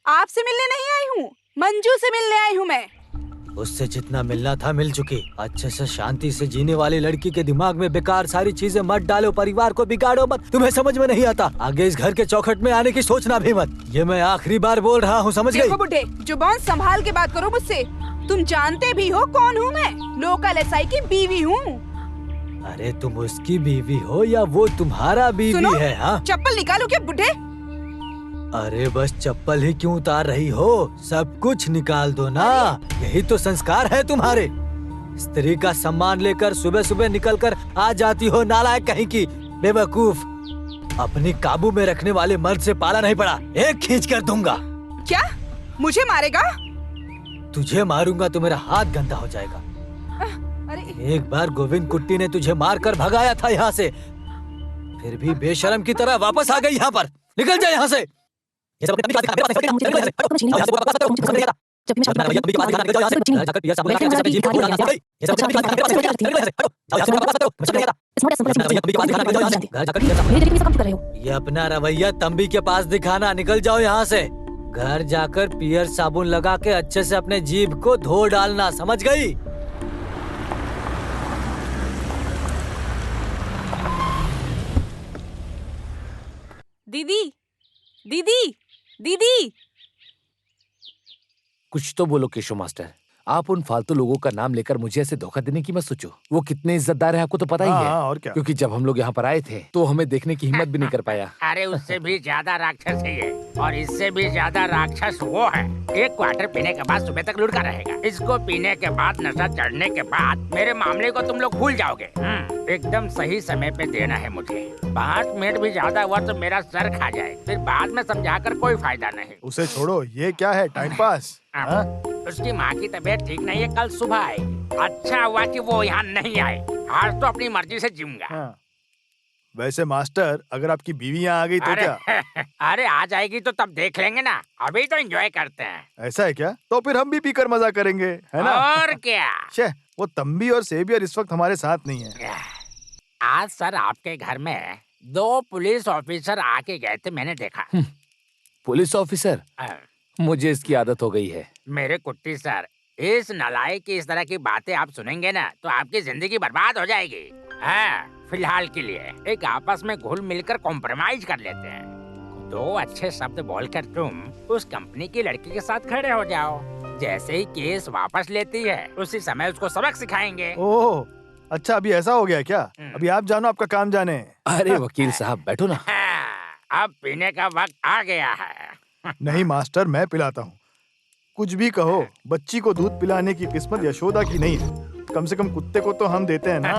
आपसे मिलने नहीं आई हूँ, मंजू से मिलने आई हूँ मैं। उससे जितना मिलना था मिल चुकी। अच्छे से शांति से जीने वाली लड़की के दिमाग में बेकार सारी चीजें मत डालो, परिवार को बिगाड़ो मत। तुम्हें समझ में नहीं आता, आगे इस घर के चौखट में आने की सोचना भी मत। ये मैं आखिरी बार बोल रहा हूँ, समझ गई? देखो बुढ़े, जुबान संभाल के बात करो मुझसे। तुम जानते भी हो कौन हूँ मैं? लोकल एसआई की बीवी हूँ। अरे तुम उसकी बीवी हो या वो तुम्हारा बीवी है? हाँ, चप्पल निकालो क्या बुढ़े? अरे बस चप्पल ही क्यों उतार रही हो? सब कुछ निकाल दो ना, यही तो संस्कार है तुम्हारे। स्त्री का सम्मान लेकर सुबह सुबह निकलकर आ जाती हो, नालायक कहीं की, बेवकूफ। अपनी काबू में रखने वाले मर्द से पाला नहीं पड़ा, एक खींच कर दूंगा। क्या मुझे मारेगा? तुझे मारूंगा तो मेरा हाथ गंदा हो जाएगा। एक बार गोविंद कुट्टी ने तुझे मारकर भगाया था यहाँ से, फिर भी बेशरम की तरह वापस आ गई यहाँ पर। निकल जा यहाँ से। ये अपना रवैया तंबी के पास दिखाना, निकल जाओ यहाँ से। घर जाकर पियर साबुन लगा के अच्छे से अपने जीभ को धो डालना, समझ गई? दीदी, दीदी, दीदी। कुछ तो बोलो केशव मास्टर। आप उन फालतू लोगों का नाम लेकर मुझे ऐसे धोखा देने की मत सोचो। वो कितने इज्जतदार है आपको तो पता ही है। हाँ, और क्या? क्योंकि जब हम लोग यहाँ पर आए थे तो हमें देखने की हिम्मत भी नहीं कर पाया। अरे उससे भी ज्यादा राक्षस है ये, और इससे भी ज्यादा राक्षस वो है। एक क्वार्टर पीने के बाद सुबह तक लुढ़का रहेगा। इसको पीने के बाद, नशा चढ़ने के बाद मेरे मामले को तुम लोग भूल जाओगे। एकदम सही समय पे देना है मुझे। 5 मिनट भी ज्यादा हुआ तो मेरा सर खा जाए, फिर बाद में समझाकर कोई फायदा नहीं। उसे छोड़ो, ये क्या है, टाइम पास? उसकी माँ की तबीयत ठीक नहीं है, कल सुबह आई। अच्छा हुआ कि वो यहाँ नहीं आए, आज तो अपनी मर्जी से जीऊंगा। वैसे मास्टर, अगर आपकी बीवी यहाँ आ गई तो क्या? अरे आ जाएगी तो तब देख लेंगे ना, अभी तो एंजॉय करते हैं। ऐसा है क्या? तो फिर हम भी पीकर मजा करेंगे, है ना? और क्या? वो तंबी और सेवियर इस वक्त हमारे साथ नहीं है। आज सर आपके घर में 2 पुलिस ऑफिसर आके गए थे, मैंने देखा। Police officer? मुझे इसकी आदत हो गई है। मेरे कुट्टी सर, इस नालायक की इस तरह की बातें आप सुनेंगे ना तो आपकी जिंदगी बर्बाद हो जाएगी। हाँ, फिलहाल के लिए एक आपस में घुल मिलकर कॉम्प्रोमाइज कर लेते हैं। 2 अच्छे शब्द बोलकर तुम उस कंपनी की लड़की के साथ खड़े हो जाओ। जैसे ही केस वापस लेती है उसी समय उसको सबक सिखाएंगे। ओह, अच्छा अभी ऐसा हो गया क्या? अभी आप जानो, आपका काम जाने। अरे वकील साहब बैठो ना। अब पीने का वक्त आ गया है। नहीं मास्टर, मैं पिलाता हूँ। कुछ भी कहो, बच्ची को दूध पिलाने की किस्मत यशोदा की नहीं है। कम से कम कुत्ते को तो हम देते हैं ना।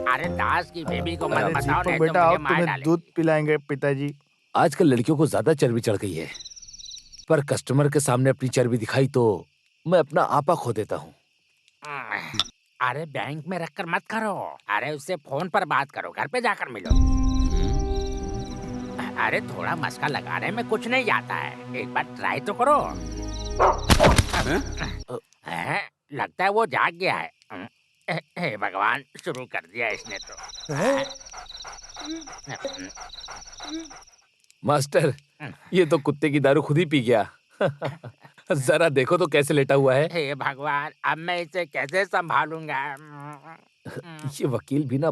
अरे दास की बेबी को मत बताओ, नहीं तो बेटा, मुझे आओ, मार तुम्हें डालेंगे। दूध पिलाएंगे पिताजी। आजकल लड़कियों को ज्यादा चर्बी चढ़ गई है, पर कस्टमर के सामने अपनी चर्बी दिखाई तो मैं अपना आपा खो देता हूँ। अरे बैंक में रखकर मत करो, अरे उससे फोन पर बात करो, घर पे जाकर मिलो। अरे थोड़ा मस्का लगाने में कुछ नहीं जाता है, एक बार ट्राई तो करो। लगता है वो जाग गया है। हे भगवान, शुरू कर दिया इसने तो। मास्टर, ये तो कुत्ते की दारू खुद ही पी गया। जरा देखो तो कैसे लेटा हुआ है। हे भगवान, अब मैं इसे कैसे संभालूंगा? ये वकील भी ना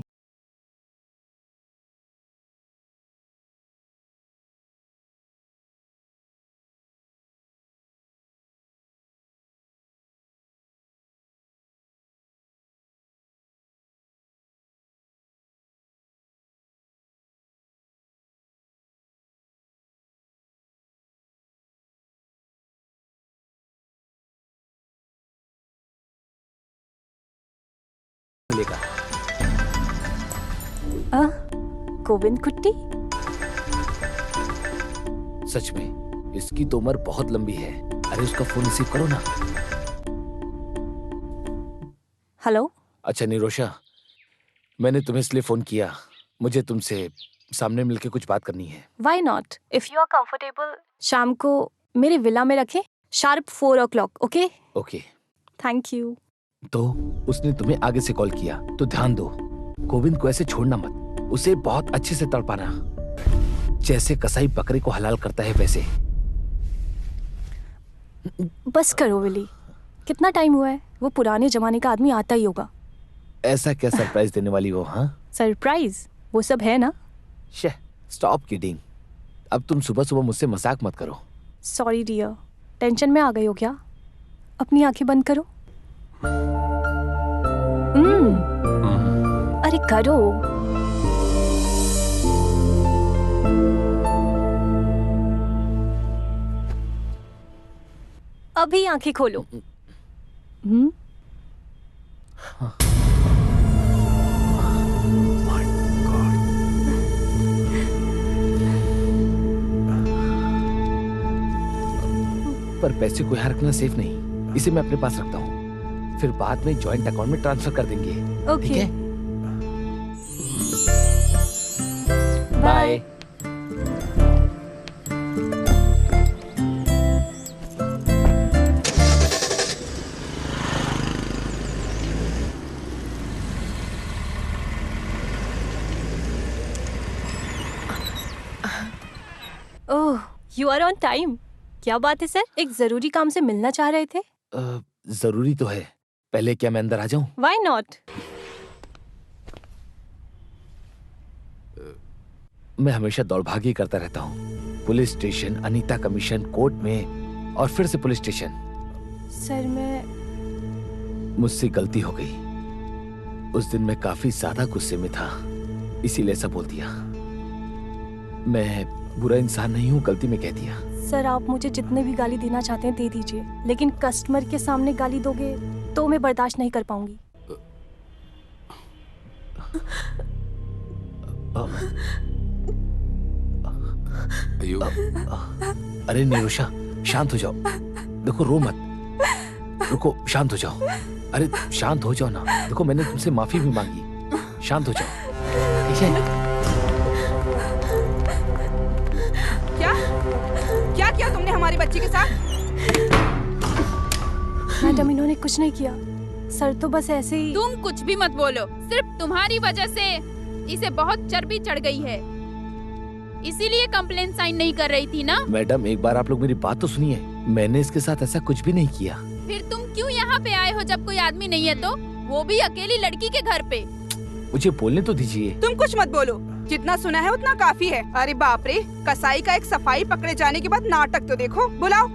मिलेगा। गोविंद कुट्टी? सच में इसकी तो उम्र बहुत लंबी है। अरे उसका फोन रिसीव करो ना। हेलो। अच्छा निरोशा, मैंने तुम्हें इसलिए फोन किया, मुझे तुमसे सामने मिलके कुछ बात करनी है। Why not? If you are comfortable, शाम को मेरे विला में रखें, sharp 4 o'clock, okay? Okay. Thank you. तो उसने तुम्हें आगे से कॉल किया, तो ध्यान दो, गोविंद को ऐसे छोड़ना मत, उसे बहुत अच्छे से तड़पाना, जैसे कसाई बकरे को हलाल करता है वैसे। बस करो विली, कितना टाइम हुआ है? वो पुराने जमाने का आदमी आता ही होगा। ऐसा क्या सरप्राइज देने वाली हो? हाँ, सरप्राइज वो सब है ना। Stop kidding. अब तुम सुबह सुबह मुझसे मजाक मत करो। सॉरी डियर, टेंशन में आ गई हो क्या? अपनी आंखें बंद करो। अरे करो। अभी आंखें खोलो। पर पैसे को यहाँ रखना सेफ नहीं, इसे मैं अपने पास रखता हूँ, फिर बाद में जॉइंट अकाउंट में ट्रांसफर कर देंगे। ठीक है? Bye. Oh, you are on time. क्या बात है सर, एक जरूरी काम से मिलना चाह रहे थे? जरूरी तो है, पहले क्या मैं अंदर आ जाऊं? Why not? मैं हमेशा दौड़भागी करता रहता हूँ, police station, Anita commission, court में और फिर से पुलिस स्टेशन। सर मैं मुझसे गलती हो गई, उस दिन मैं काफी ज्यादा गुस्से में था, इसीलिए ऐसा बोल दिया। मैं बुरा इंसान नहीं हूँ, गलती में कह दिया। सर आप मुझे जितने भी गाली देना चाहते हैं दे दीजिए, लेकिन कस्टमर के सामने गाली दोगे तो मैं बर्दाश्त नहीं कर पाऊंगी। अरे निरोशा, शांत हो जाओ। देखो रो मत, रुको, शांत हो जाओ। अरे शांत हो जाओ ना, देखो मैंने तुमसे माफी भी मांगी, शांत हो जाओ। ठीक है? क्या किया तुमने हमारी बच्ची के साथ? मैडम इन्होंने कुछ नहीं किया, सर तो बस ऐसे ही। तुम कुछ भी मत बोलो, सिर्फ तुम्हारी वजह से इसे बहुत चर्बी चढ़ गई है, इसीलिए कंप्लेंट साइन नहीं कर रही थी ना। मैडम एक बार आप लोग मेरी बात तो सुनिए, मैंने इसके साथ ऐसा कुछ भी नहीं किया। फिर तुम क्यों यहाँ पे आए हो जब कोई आदमी नहीं है तो, वो भी अकेली लड़की के घर पे? मुझे बोलने तो दीजिए। तुम कुछ मत बोलो, जितना सुना है उतना काफी है। अरे बाप रे, कसाई का एक सफाई पकड़े जाने के बाद नाटक तो देखो। बुलाओ,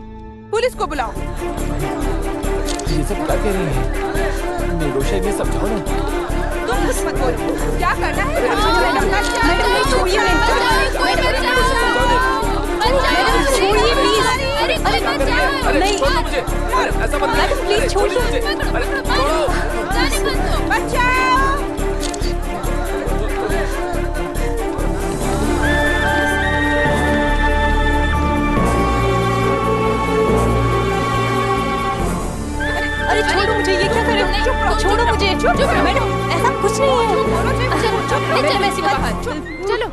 पुलिस को बुलाओ। ये सब क्या कह रही है? निरोशा ने समझाओ ना। तुम कुछ मत बोलो, क्या करना है? ऐसा मत प्लीज छोड़िए। अरे छोड़ो मुझे, ये क्या कर रहे हो? छोड़ो मुझे। मैडम ऐसा कुछ नहीं है। चलो मैं सिवा बाहर, चलो।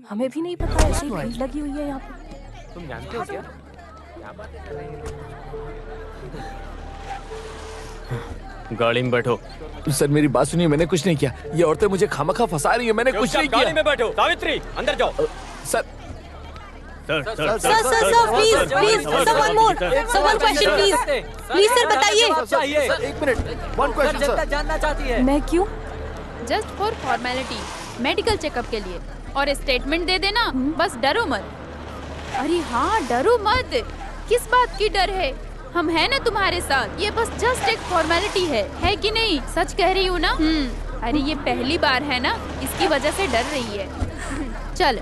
हमें भी नहीं पता, ऐसे ही भीड़ लगी हुई है यहाँ पे। तुम जानते हो क्या? गाड़ी में बैठो। सर मेरी बात सुनिए, मैंने कुछ नहीं किया, ये औरतें मुझे खामखा फंसा रही है, मैंने कुछ नहीं किया। गाड़ी में बैठो। सावित्री अंदर जाओ। Sir sir please please sir one more, sir one question please please sir बताइए। एक मिनट, वन क्वेश्चन सर। जानना चाहती है। मैं क्यों? Just for formality, medical checkup के लिए, और स्टेटमेंट दे देना, बस डरो मत। अरे हाँ डरो मत, किस बात की डर है, हम है ना तुम्हारे साथ। ये बस जस्ट एक फॉर्मेलिटी है कि नहीं? सच कह रही हूँ ना? अरे ये पहली बार है ना, इसकी वजह से डर रही है। चल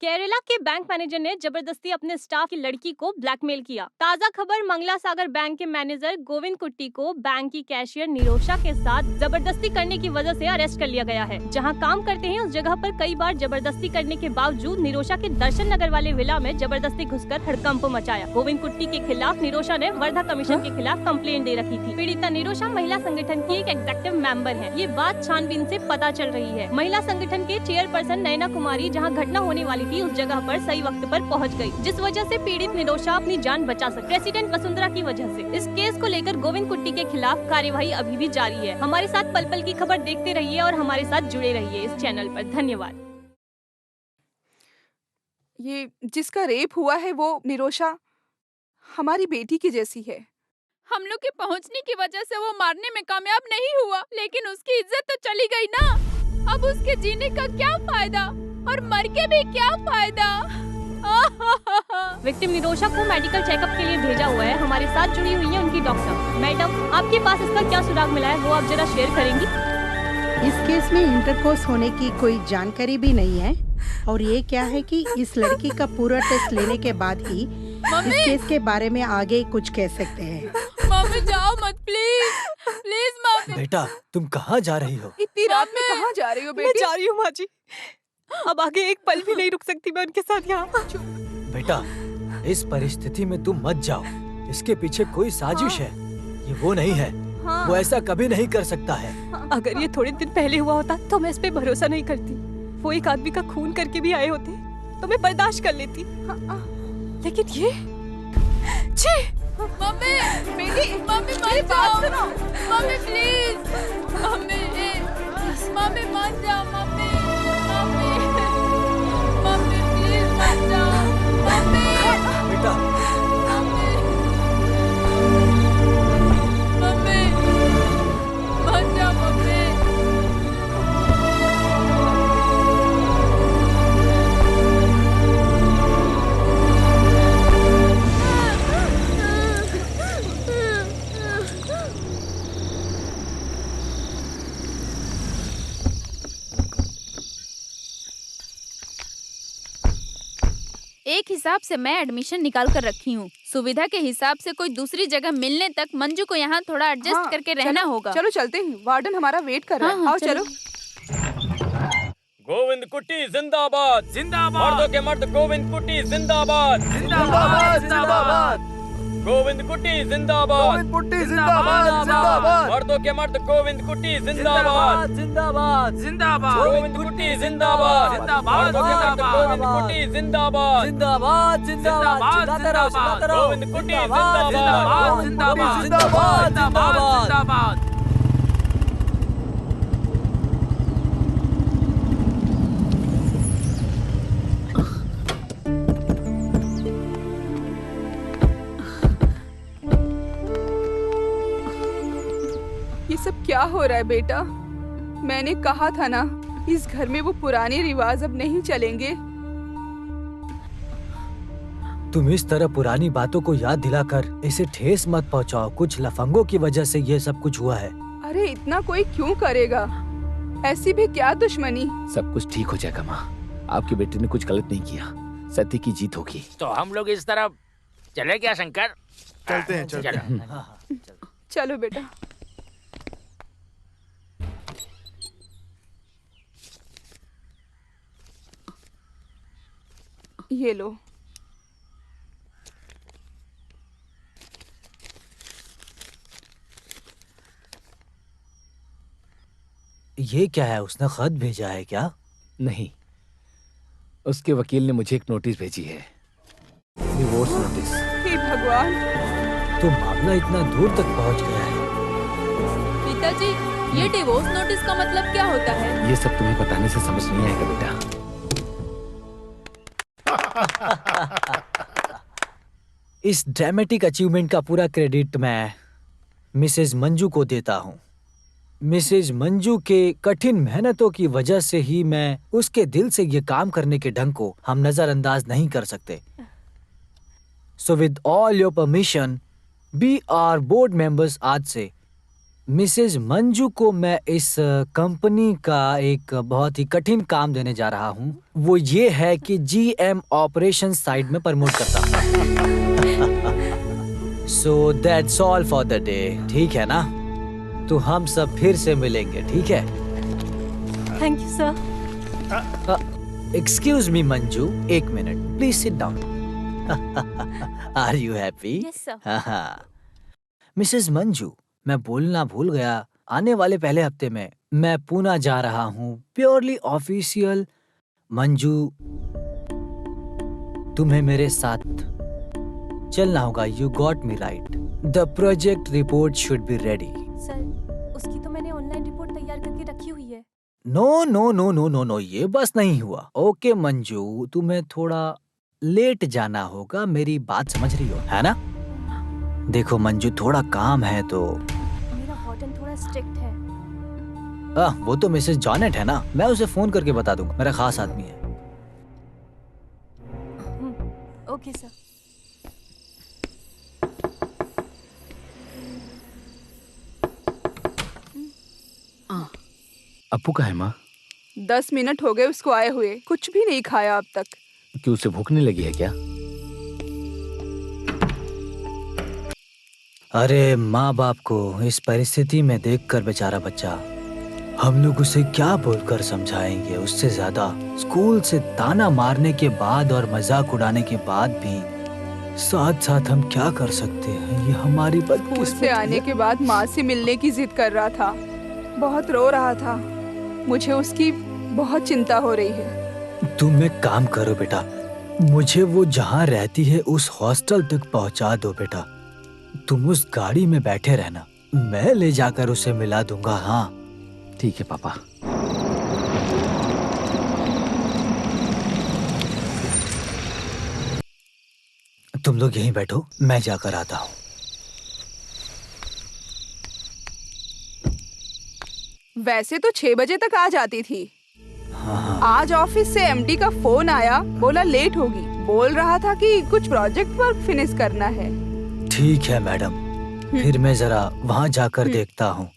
केरला के बैंक मैनेजर ने जबरदस्ती अपने स्टाफ की लड़की को ब्लैकमेल किया। ताजा खबर, मंगला सागर बैंक के मैनेजर गोविंद कुट्टी को बैंक की कैशियर निरोशा के साथ जबरदस्ती करने की वजह से अरेस्ट कर लिया गया है। जहां काम करते हैं उस जगह पर कई बार जबरदस्ती करने के बावजूद निरोशा के दर्शन नगर वाले विला में जबरदस्ती घुसकर हड़कंप मचाया। गोविंद कुट्टी के खिलाफ निरोशा ने वर्धा कमीशन के खिलाफ कंप्लेंट दे रखी थी। पीड़िता निरोशा महिला संगठन की एक एग्जीक्यूटिव मेंबर है। ये बात छानबीन से पता चल रही है। महिला संगठन के चेयरपर्सन नयना कुमारी जहां घटना होने वाली थी उस जगह पर सही वक्त पर पहुंच गई, जिस वजह से पीड़ित निरोशा अपनी जान बचा सके। प्रेसिडेंट वसुंधरा की वजह से इस केस को लेकर गोविंद कुट्टी के खिलाफ कार्यवाही अभी भी जारी है। हमारे साथ पल पल की खबर देखते रहिए और हमारे साथ जुड़े रहिए इस चैनल पर। धन्यवाद। ये जिसका रेप हुआ है वो निरोशा हमारी बेटी की जैसी है। हम लोग के पहुंचने की वजह से वो मारने में कामयाब नहीं हुआ, लेकिन उसकी इज्जत तो चली गई ना। अब उसके जीने का क्या फायदा और मर के भी क्या फायदा। विक्टिम निरोशा को मेडिकल चेकअप के लिए भेजा हुआ है। हमारे साथ जुड़ी हुई है उनकी डॉक्टर। मैडम, आपके पास इसका क्या सुराग मिला है वो आप जरा शेयर करेंगी? इस केस में इंटरकोर्स होने की कोई जानकारी भी नहीं है और ये क्या है कि इस लड़की का पूरा टेस्ट लेने के बाद ही इस केस के बारे में आगे कुछ कह सकते हैं। मम्मी जाओ मत, प्लीज प्लीज मम्मी। बेटा तुम कहाँ जा रही हो? इतनी रात में कहाँ जा रही हो बेटी? मैं जा रही हूँ माँ जी। अब आगे एक पल भी नहीं रुक सकती मैं उनके साथ यहाँ। बेटा इस परिस्थिति में तुम मत जाओ। इसके पीछे कोई साजिश है। ये वो नहीं है। वो ऐसा कभी नहीं कर सकता है। अगर ये थोड़े दिन पहले हुआ होता तो मैं इस पे भरोसा नहीं करती। वो एक आदमी का खून करके भी आए होते तो मैं बर्दाश्त कर लेती, लेकिन ये छी। मम्मी बेटी, मम्मी मत जाओ। मम्मी प्लीज, मम्मी मम्मी मत जाओ। मम्मी मम्मी मम्मी प्लीज मत जाओ। मम्मी बेटा मम्मी मम्मी मत जाओ। मम्मी एक हिसाब से मैं एडमिशन निकाल कर रखी हूँ। सुविधा के हिसाब से कोई दूसरी जगह मिलने तक मंजू को यहाँ थोड़ा एडजस्ट करके रहना होगा। चलो चलते हैं, वार्डन हमारा वेट कर रहा है। आओ चलो। गोविंद कुट्टी जिंदाबाद, जिंदाबाद। मर्दों के मर्द गोविंद कुट्टी जिंदाबाद, जिंदाबाद जिंदाबाद। गोविंद कुट्टी जिंदाबाद, गोविंद कुट्टी जिंदाबाद, जिंदाबाद। मर्दों के मर्द गोविंद कुट्टी जिंदाबाद, जिंदाबाद जिंदाबाद। गोविंद कुट्टी जिंदाबाद, जिंदाबाद। मर्दों के मर्द गोविंद कुट्टी जिंदाबाद, जिंदाबाद जिंदाबाद। चिल्लाते रहो, चिल्लाते रहो। गोविंद कुट्टी जिंदाबाद जिंदाबाद, जिंदाबाद जिंदाबाद जिंदाबाद। जिंदाबाद। ये सब क्या हो रहा है बेटा? मैंने कहा था ना, इस घर में वो पुराने रिवाज अब नहीं चलेंगे। तुम इस तरह पुरानी बातों को याद दिलाकर इसे ठेस मत पहुंचाओ। कुछ लफंगों की वजह से ये सब कुछ हुआ है। अरे इतना कोई क्यों करेगा? ऐसी भी क्या दुश्मनी? सब कुछ ठीक हो जाएगा माँ। आपकी बेटी ने कुछ गलत नहीं किया। सत्य की जीत होगी। तो हम लोग इस तरफ चले क्या शंकर? चलते हैं, चलते चलो। चलो बेटा। ये लो। ये क्या है? उसने खत भेजा है क्या? नहीं, उसके वकील ने मुझे एक नोटिस भेजी है, डिवोर्स नोटिस। हे भगवान, तो मामला इतना दूर तक पहुंच गया है। पिताजी, ये डिवोर्स नोटिस का मतलब क्या होता है? ये सब तुम्हें बताने से समझ नहीं आएगा बेटा। इस ड्रामेटिक अचीवमेंट का पूरा क्रेडिट मैं मिसेस मंजू को देता हूँ। मिसेज मंजू के कठिन मेहनतों की वजह से ही मैं उसके दिल से ये काम करने के ढंग को हम नजरअंदाज नहीं कर सकते। So with all your permission, be our board members, आज से मिसेज मंजू को मैं इस कंपनी का एक बहुत ही कठिन काम देने जा रहा हूँ। वो ये है कि GM ऑपरेशन साइड में प्रमोट करता हूँ। So that's all for the day, ठीक है ना? तो हम सब फिर से मिलेंगे, ठीक है? Thank you sir. Excuse me Manju, एक minute, please sit down. Are you happy? Yes sir. Mrs Manju, मैं बोलना भूल गया, आने वाले पहले हफ्ते में मैं पूना जा रहा हूँ, प्योरली ऑफिशियल। मंजू, तुम्हें मेरे साथ चलना होगा। You got me right. The project report should be ready. Sir, उसकी तो मैंने ऑनलाइन रिपोर्ट तैयार करके रखी हुई है। No no no no no no, ये बस नहीं हुआ। ओके मंजू, तुम्हें थोड़ा लेट जाना होगा, मेरी बात समझ रही हो, है ना? देखो मंजू, थोड़ा काम है तो मेरा वार्डन थोड़ा स्ट्रिक्ट है। वो तो मिसेस जॉनेट है ना, मैं उसे फोन करके बता दूंगा, मेरा खास आदमी है। Okay sir. अप्पू का है माँ? 10 मिनट हो गए उसको आए हुए, कुछ भी नहीं खाया अब तक। क्यों, उसे भूख नहीं लगी है क्या? अरे माँ बाप को इस परिस्थिति में देखकर बेचारा बच्चा, हम लोग उसे क्या बोलकर समझाएंगे? उससे ज्यादा स्कूल से ताना मारने के बाद और मजाक उड़ाने के बाद भी साथ साथ हम क्या कर सकते हैं? ये हमारी बदकिस्मती से आने के बाद माँ से मिलने की जिद कर रहा था, बहुत रो रहा था। मुझे उसकी बहुत चिंता हो रही है। तुम एक काम करो बेटा, मुझे वो जहाँ रहती है उस हॉस्टल तक पहुँचा दो बेटा। तुम उस गाड़ी में बैठे रहना, मैं ले जाकर उसे मिला दूंगा। हाँ ठीक है पापा। तुम लोग यहीं बैठो, मैं जाकर आता हूँ। वैसे तो 6 बजे तक आ जाती थी। हाँ। आज ऑफिस से MD का फोन आया, बोला लेट होगी। बोल रहा था कि कुछ प्रोजेक्ट वर्क फिनिश करना है। ठीक है मैडम, फिर मैं जरा वहाँ जाकर देखता हूँ,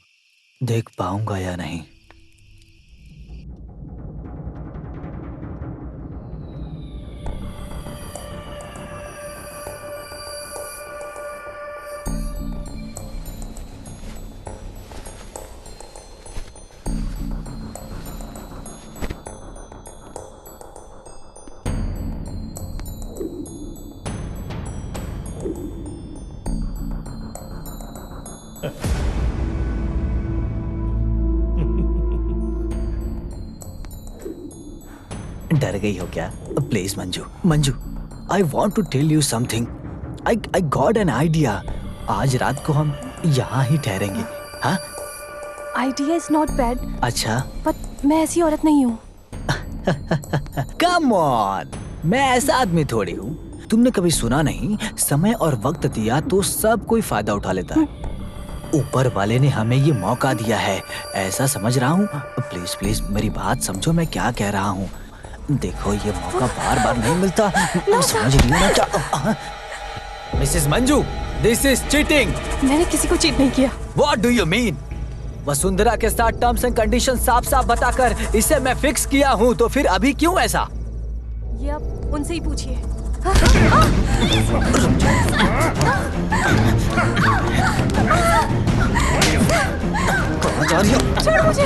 देख पाऊंगा या नहीं। डर गई हो क्या? Please Manju, Manju, I want to tell you something. I got an idea. आज रात को हम यहाँ ही ठहरेंगे। हाँ, आइडिया इज नॉट बैड। अच्छा, बट मैं ऐसी औरत नहीं हूँ। कम ऑन, मैं ऐसा आदमी थोड़ी हूँ। तुमने कभी सुना नहीं, समय और वक्त दिया तो सब कोई फायदा उठा लेता है। ऊपर वाले ने हमें ये मौका दिया है, ऐसा समझ रहा हूँ। प्लीज प्लीज मेरी बात समझो, मैं क्या कह रहा हूँ। देखो ये मौका बार बार नहीं मिलता, समझ रही हो ना क्या? Mrs Manju, this is cheating. मैंने किसी को चीट नहीं किया। What do you mean? Vasundhara के साथ टर्म्स एंड कंडीशन साफ साफ बताकर इसे मैं फिक्स किया हूँ, तो फिर अभी क्यों ऐसा? ये आप उनसे ही पूछिए। कहाँ जा रही हो? छोड़ मुझे।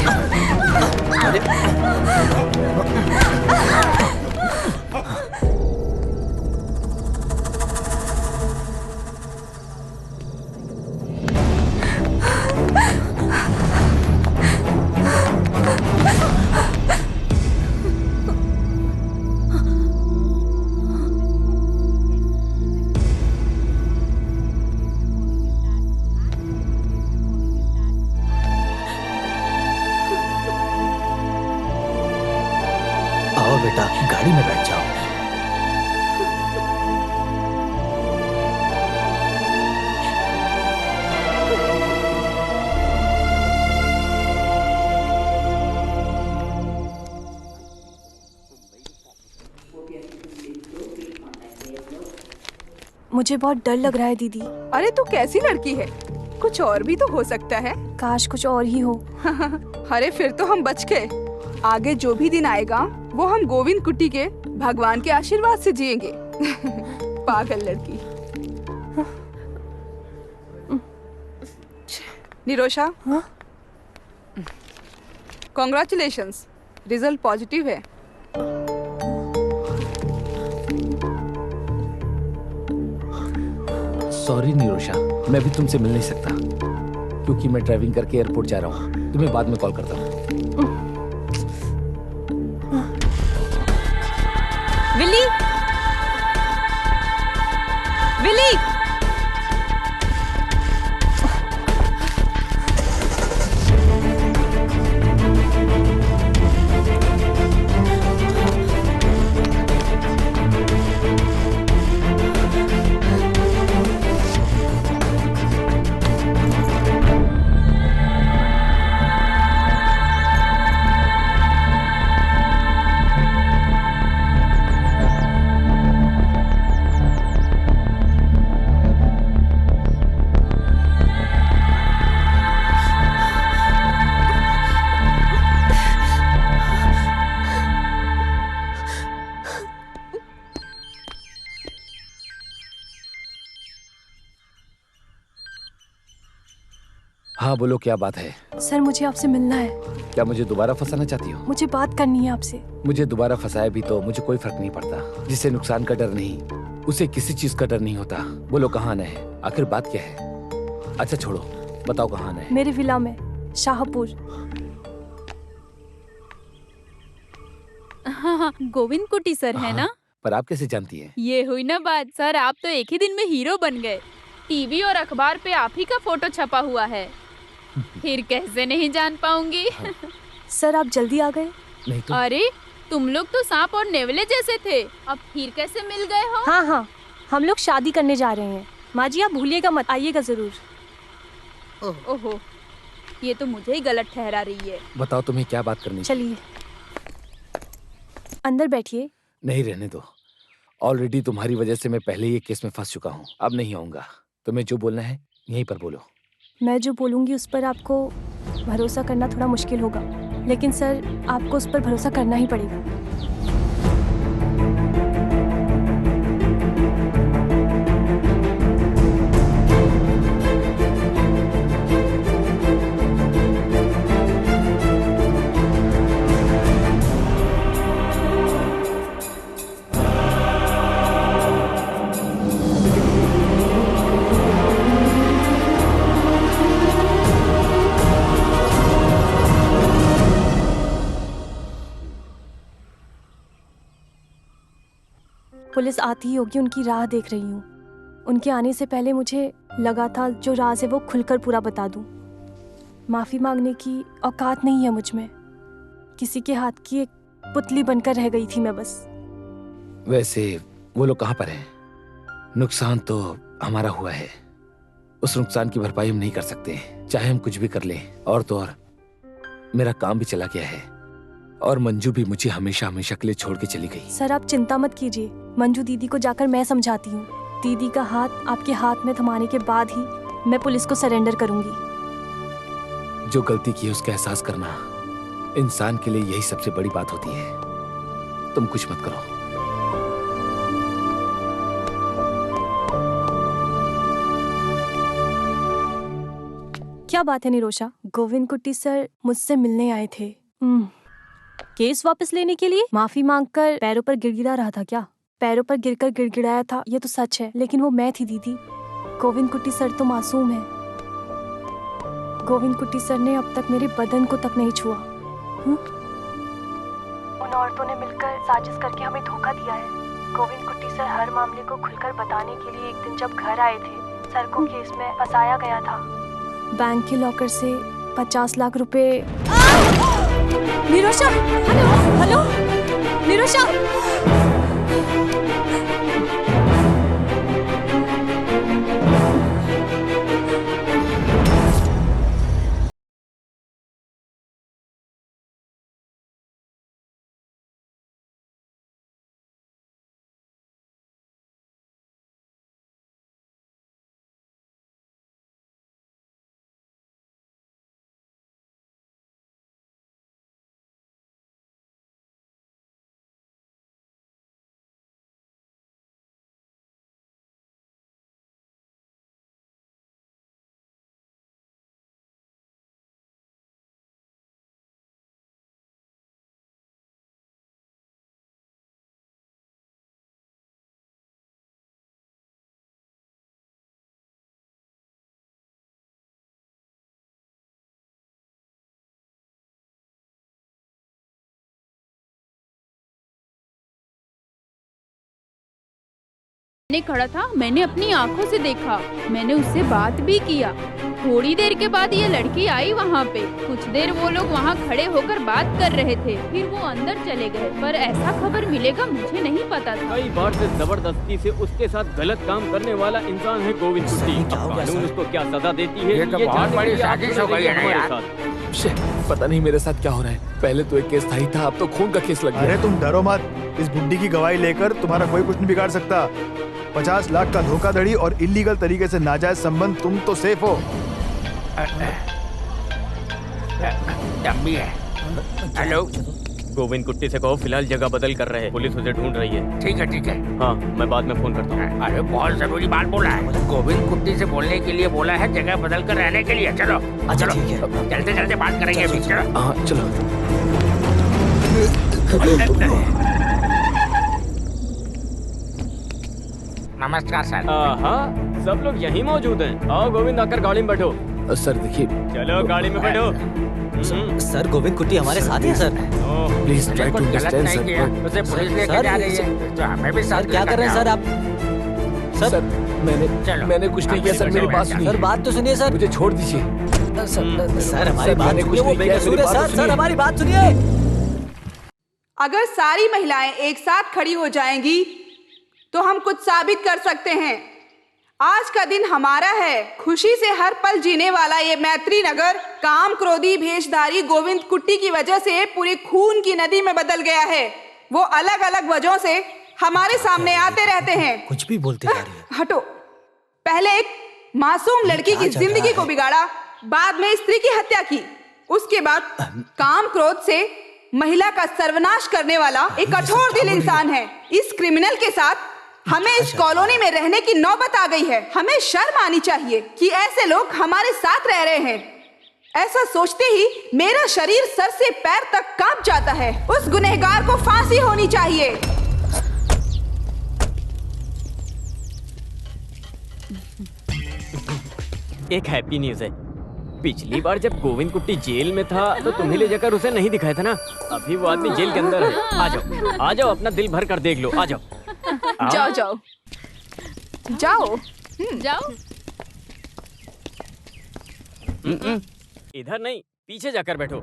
आओ बेटा, गाड़ी में बैठ जाओ। मुझे बहुत डर लग रहा है दीदी। अरे तू कैसी लड़की है, कुछ और भी तो हो सकता है। काश कुछ और ही हो। अरे फिर तो हम बच गए। आगे जो भी दिन आएगा वो हम गोविंद कुट्टी के भगवान के आशीर्वाद से जिएंगे। पागल लड़की। निरोशा, कॉन्ग्रेचुलेशंस, रिजल्ट पॉजिटिव है। सॉरी निरोशा, मैं भी तुमसे मिल नहीं सकता क्योंकि मैं ड्राइविंग करके एयरपोर्ट जा रहा हूँ। तुम्हें बाद में कॉल करता हूँ। विली, विली, हाँ बोलो, क्या बात है? सर मुझे आपसे मिलना है। क्या मुझे दोबारा फंसाना चाहती हो? मुझे बात करनी है आपसे। मुझे दोबारा फंसाए भी तो मुझे कोई फर्क नहीं पड़ता। जिसे नुकसान का डर नहीं, उसे किसी चीज का डर नहीं होता। बोलो कहाँ आना है, आखिर बात क्या है? अच्छा छोड़ो, बताओ कहाँ आना है? मेरे विला में, शाहपुर। हाँ, गोविंद कुटी सर है ना? पर आप कैसे जानती हैं? ये हुई ना बात। सर आप तो एक ही दिन में हीरो बन गए। टीवी और अखबार पे आप ही का फोटो छपा हुआ है, फिर कैसे नहीं जान पाऊंगी। सर आप जल्दी आ गए। नहीं तो। अरे तुम लोग तो सांप और नेवले जैसे थे, अब फिर कैसे मिल गए हो? हाँ हाँ, हम लोग शादी करने जा रहे हैं। माँ जी आप भूलिएगा मत, आइएगा जरूर। ओहो, ये तो मुझे ही गलत ठहरा रही है। बताओ तुम्हें क्या बात करनी? चलिए अंदर बैठिए। नहीं, रहने दो। ऑलरेडी तुम्हारी वजह से मैं पहले ही एक केस में फंस चुका हूँ, अब नहीं आऊंगा। तुम्हें जो बोलना है यहीं पर बोलो। मैं जो बोलूँगी उस पर आपको भरोसा करना थोड़ा मुश्किल होगा, लेकिन सर आपको उस पर भरोसा करना ही पड़ेगा। पुलिस आती ही होगी, उनकी राह देख रही हूँ। उनके आने से पहले मुझे लगा था जो राज है वो खुलकर पूरा बता दूँ। माफ़ी मांगने की औकात नहीं है मुझ में। किसी के हाथ की एक पुतली बनकर रह गई थी मैं बस। वैसे वो लोग कहाँ पर हैं? नुकसान तो हमारा हुआ है, उस नुकसान की भरपाई हम नहीं कर सकते चाहे हम कुछ भी कर लें। और तो और मेरा काम भी चला गया है और मंजू भी मुझे हमेशा हमेशा के लिए छोड़ के चली गई। सर आप चिंता मत कीजिए, मंजू दीदी को जाकर मैं समझाती हूँ। दीदी का हाथ आपके हाथ में थमाने के बाद ही मैं पुलिस को सरेंडर करूंगी। जो गलती की है उसका एहसास करना इंसान के लिए यही सबसे बड़ी बात होती है। तुम कुछ मत करो। क्या बात है निरोशा? गोविंद कुट्टी सर मुझसे मिलने आए थे। केस वापस लेने के लिए? माफी मांगकर पैरों पर गिड़गिड़ा रहा था क्या? पैरों पर गिरकर गिड़गिड़ाया था, ये तो सच है, लेकिन वो मैं थी दीदी। गोविंद कुट्टी सर तो मासूम है। गोविंद कुट्टी सर ने अब तक मेरे बदन को तक नहीं छुआ। उन औरतों ने मिलकर साजिश करके हमें धोखा दिया है। गोविंद कुट्टी सर हर मामले को खुलकर बताने के लिए एक दिन जब घर आए थे, सर को केस में फंसाया गया था। बैंक के लॉकर से 50 लाख रुपए। निरोशा, हेलो हेलो निरोशा। ने खड़ा था, मैंने अपनी आंखों से देखा, मैंने उससे बात भी किया। थोड़ी देर के बाद ये लड़की आई वहाँ पे। कुछ देर वो लोग वहाँ खड़े होकर बात कर रहे थे, फिर वो अंदर चले गए। पर ऐसा खबर मिलेगा मुझे नहीं पता था। कई बार से जबरदस्ती से उसके साथ गलत काम करने वाला इंसान है गोविंद कुट्टी। कानून उसको क्या सजा देती है ये तो बहुत बड़ी साजिश हो गई है ना यार। पता नहीं मेरे साथ क्या हो रहा है। पहले तो एक केस था ही था, अब तो खून का केस लग गया। अरे तुम डरो मत, इस बुड्ढी की गवाही लेकर तुम्हारा कोई कुछ नहीं बिगाड़ सकता। 50 लाख का धोखाधड़ी और इलीगल तरीके से नाजायज संबंध, तुम तो सेफ हो। डम्बी है। हेलो, गोविंद कुट्टी से कहो फिलहाल जगह बदल कर रहे हैं, पुलिस उसे ढूंढ रही है। ठीक है ठीक है। हाँ, मैं बाद में फोन करता हूँ। अरे बहुत जरूरी बात बोला है। गोविंद कुट्टी से बोलने के लिए बोला है, जगह बदल कर रहने के लिए। चलो चलो, चलते चलते बात करेंगे अभी। चलो हाँ चलो। नमस्कार सर। हाँ, सब लोग यहीं मौजूद हैं। आओ गोविंद, आकर गाड़ी में बैठो। सर देखिए, चलो गाड़ी में बैठो। सर गोविंद कुट्टी हमारे साथ है sir. Please try to understand sir. उसे पुलिस लेकर जा रही है, तो हमें भी साथ क्या कर रहे हैं सर आप? सर मैंने कुछ नहीं किया सर, मेरी बात सुनिए। सर बात तो सुनिए सर। मुझे छोड़ दीजिए सर, हमारी बात सुनिए। वो बेकसूर है सर। सर हमारी बात सुनिए। अगर सारी महिलाएं एक साथ खड़ी हो जाएंगी तो हम कुछ साबित कर सकते हैं। आज का दिन हमारा है। खुशी से हर पल जीने वाला ये मैत्री नगर काम क्रोधी भेषधारी गोविंद कुट्टी की वजह से पूरी खून की नदी में बदल गया है। वो अलग अलग वजहों से हमारे सामने आते रहते हैं। कुछ भी बोलते जा रही है। हटो। पहले एक मासूम लड़की की जिंदगी को बिगाड़ा, बाद में स्त्री की हत्या की, उसके बाद काम क्रोध से महिला का सर्वनाश करने वाला एक कठोर दिल इंसान है। इस क्रिमिनल के साथ हमें इस कॉलोनी में रहने की नौबत आ गई है। हमें शर्म आनी चाहिए कि ऐसे लोग हमारे साथ रह रहे हैं। ऐसा सोचते ही मेरा शरीर सर से पैर तक कांप जाता है। उस गुनहगार को फांसी होनी चाहिए। एक हैप्पी न्यूज है। पिछली बार जब गोविंद कुट्टी जेल में था तो तुम्हें ले जाकर उसे नहीं दिखाया था ना। अभी वो आदमी जेल के अंदर है। आ जाओ, अपना दिल भर कर देख लो। आ जाओ। जाओ जाओ जाओ जाओ। इधर नहीं, पीछे जाकर बैठो।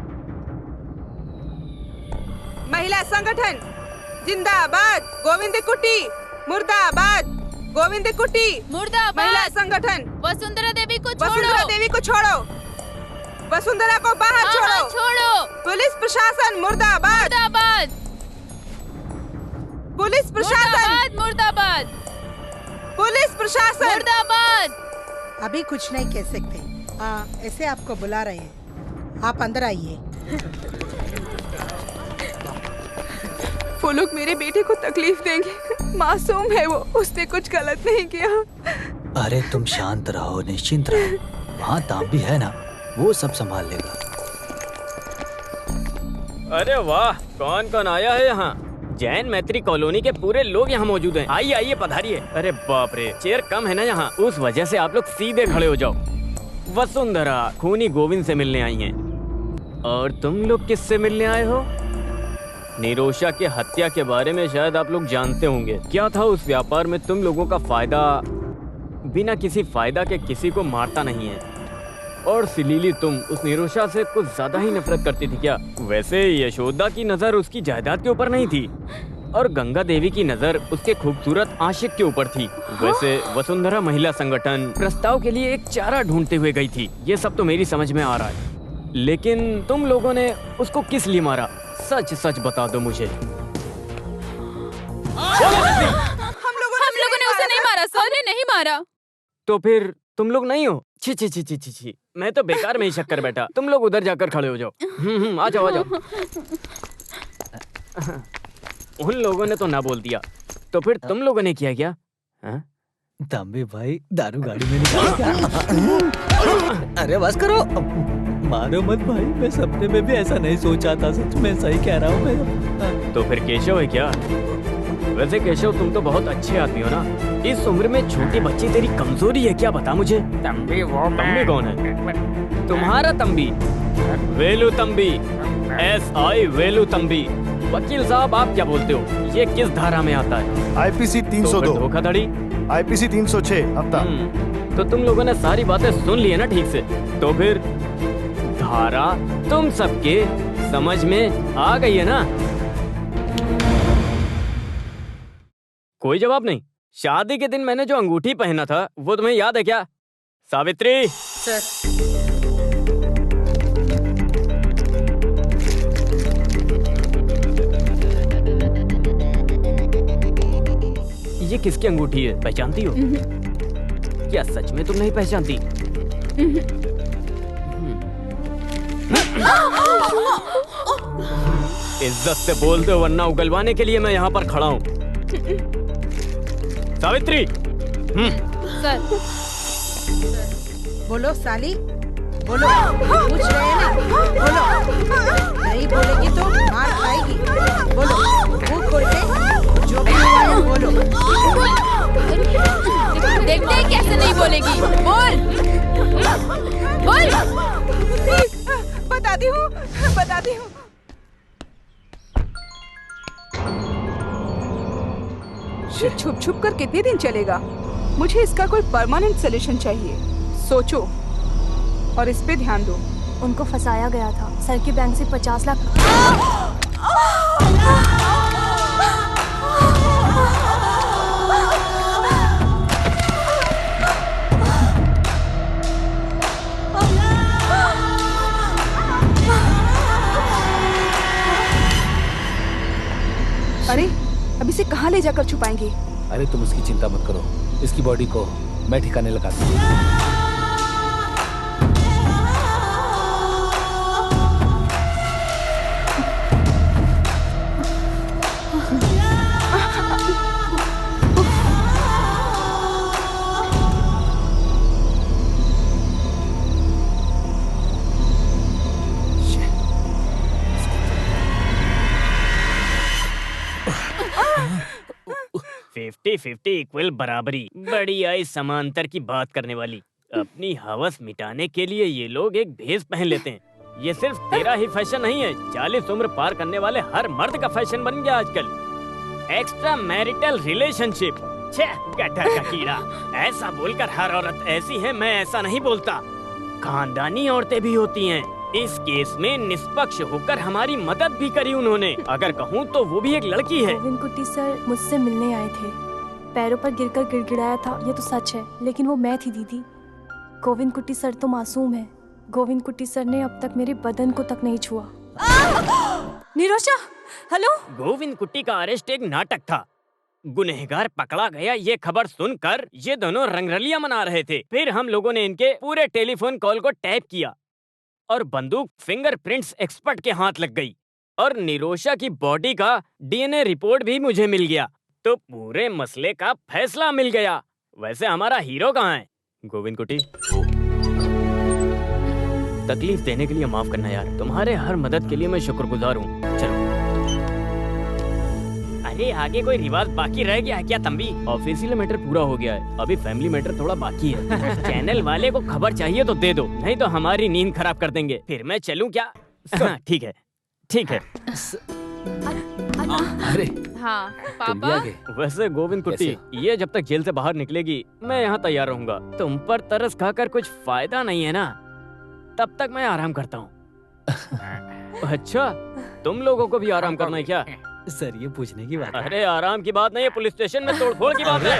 महिला संगठन जिंदाबाद। गोविंद कुट्टी मुर्दाबाद। गोविंद कुट्टी मुर्दाबाद। महिला संगठन वसुंधरा देवी को छोड़ो। वसुंधरा देवी को छोड़ो। वसुंधरा को बाहर छोड़ो। छोड़ो। पुलिस प्रशासन मुर्दाबाद। मुर्दाबाद। पुलिस प्रशासन मुर्दाबाद। पुलिस प्रशासन मुर्दाबाद। अभी कुछ नहीं कह सकते। ऐसे आपको बुला रहे हैं, आप अंदर आइए। वो लोग मेरे बेटे को तकलीफ देंगे। मासूम है वो, उसने कुछ गलत नहीं किया। अरे तुम शांत रहो, निश्चिंत रहो। वहाँ तांबी है ना, वो सब संभाल लेगा। अरे वाह, कौन कौन आया है यहाँ? जैन मैत्री कॉलोनी के पूरे लोग यहाँ मौजूद हैं। आइए आइए, पधारिए। अरे बाप रे, चेयर कम है ना यहाँ, उस वजह से आप लोग सीधे खड़े हो जाओ। वसुंधरा खूनी गोविंद से मिलने आई हैं। और तुम लोग किससे मिलने आए हो? निरोशा के हत्या के बारे में शायद आप लोग जानते होंगे। क्या था उस व्यापार में तुम लोगों का फायदा? बिना किसी फायदा के किसी को मारता नहीं है। और सिलीली, तुम उस निरोशा से कुछ ज्यादा ही नफरत करती थी क्या? वैसे यशोदा की नजर उसकी जायदाद के ऊपर नहीं थी और गंगा देवी की नजर उसके खूबसूरत आशिक के ऊपर थी। वैसे वसुंधरा महिला संगठन प्रस्ताव के लिए एक चारा ढूंढते हुए गई थी। ये सब तो मेरी समझ में आ रहा है, लेकिन तुम लोगों ने उसको किस लिए मारा? सच सच बता दो मुझे। हम लोगों ने उसे नहीं मारा सर, ने नहीं मारा। तो फिर तुम लोग नहीं हो? छी छी छी छी छी छी, मैं तो बेकार में ही शक कर बैठा। तुम लोग उधर जाकर खड़े हो जाओ। आ जाओ आ जाओ। उन लोगों ने तो ना बोल दिया, तो फिर तुम लोगों ने किया क्या? तंबी भाई दारू गाड़ी में निकाल क्या? अरे बस करो, मारो मत भाई। मैं सपने में भी ऐसा नहीं सोचा था, सच में सही कह रहा हूँ मैं। तो फिर केशव है क्या? वैसे केशव, तुम तो बहुत अच्छे आदमी हो ना। इस उम्र में छोटी बच्ची तेरी कमजोरी है क्या, बता मुझे। तंबी वो तंबी कौन है? तुम्हारा तंबी? वेलु तंबी, SI वेलु तंबी। वकील साहब आप क्या बोलते हो, ये किस धारा में आता है? आईपीसी तो 302, फिर धोखाधड़ी। आईपीसी 306 हफ्ता। तो तुम लोगों ने सारी बातें सुन ली है ना ठीक से, तो फिर धारा तुम सबके समझ में आ गई है ना? कोई जवाब नहीं। शादी के दिन मैंने जो अंगूठी पहना था वो तुम्हें याद है क्या? सावित्री। सर। ये किसकी अंगूठी है, पहचानती हो? क्या सच में तुम नहीं पहचानती? इज्जत से बोल दो वरना उगलवाने के लिए मैं यहाँ पर खड़ा हूँ। सावित्री। सर। बोलो साली, बोलो। पूछ रहे हैं ना, बोलो। नहीं बोलेगी तो मार खाएगी। बोलो, मुंह खोल के जो भी हुआ है बोलो। देखते हैं कैसे नहीं बोलेगी। बोल बोल। बताती हूँ, बताती हूँ। ये छुप छुप कर कितने दिन चलेगा? मुझे इसका कोई परमानेंट सोल्यूशन चाहिए। सोचो और इस पे ध्यान दो। उनको फंसाया गया था, सर के बैंक से 50 लाख। अरे अब इसे कहाँ ले जाकर छुपाएंगे? अरे तुम उसकी चिंता मत करो, इसकी बॉडी को मैं ठिकाने लगा दूंगा। फिफ्टी इक्वल बराबरी। बड़ी आई समांतर की बात करने वाली। अपनी हवस मिटाने के लिए ये लोग एक भेष पहन लेते हैं। ये सिर्फ तेरा ही फैशन नहीं है, 40 उम्र पार करने वाले हर मर्द का फैशन बन गया आजकल। Extra marital relationship. छह गटर का कीड़ा। ऐसा बोलकर हर औरत ऐसी है, मैं ऐसा नहीं बोलता। खानदानी औरतें भी होती हैं। इस केस में निष्पक्ष होकर हमारी मदद भी करी उन्होंने। अगर कहूँ तो वो भी एक लड़की है। गोविंद कुट्टी सर मुझसे मिलने आए थे, पैरों पर गिरकर गिड़गिड़ाया था, ये तो सच है, लेकिन वो मैं थी दीदी। गोविंद कुट्टी सर तो मासूम है। गोविंद कुट्टी सर ने अब तक मेरे बदन को तक नहीं छुआ। निरोशा, हेलो। गोविंद कुट्टी का अरेस्ट एक नाटक था। गुनहगार पकड़ा गया ये खबर सुनकर ये दोनों रंगरलियां मना रहे थे। फिर हम लोगों ने इनके पूरे टेलीफोन कॉल को टैप किया और बंदूक फिंगरप्रिंट्स एक्सपर्ट के हाथ लग गई और निरोशा की बॉडी का डीएनए रिपोर्ट भी मुझे मिल गया। तो पूरे मसले का फैसला मिल गया। वैसे हमारा हीरो कहाँ है? गोविंद कुट्टी, तकलीफ देने के लिए माफ करना यार। तुम्हारे हर मदद के लिए मैं शुक्रगुजार हूँ। चलो। अरे आगे कोई रिवाज बाकी रह गया है क्या तंबी? ऑफिशियल मैटर पूरा हो गया है, अभी फैमिली मैटर थोड़ा बाकी है। चैनल वाले को खबर चाहिए तो दे दो, नहीं तो हमारी नींद खराब कर देंगे। फिर मैं चलूं क्या? ठीक है, ठीक है। अरे हाँ तुम भी आ गए। वैसे गोविंद कुट्टी, ये जब तक जेल से बाहर निकलेगी मैं यहाँ तैयार रहूंगा। तुम पर तरस खाकर कुछ फायदा नहीं है ना, तब तक मैं आराम करता हूँ। अच्छा, तुम लोगों को भी आराम करना है क्या? सर ये पूछने की बात है। अरे आराम की बात नहीं है, पुलिस स्टेशन में तोड़फोड़ की बात है।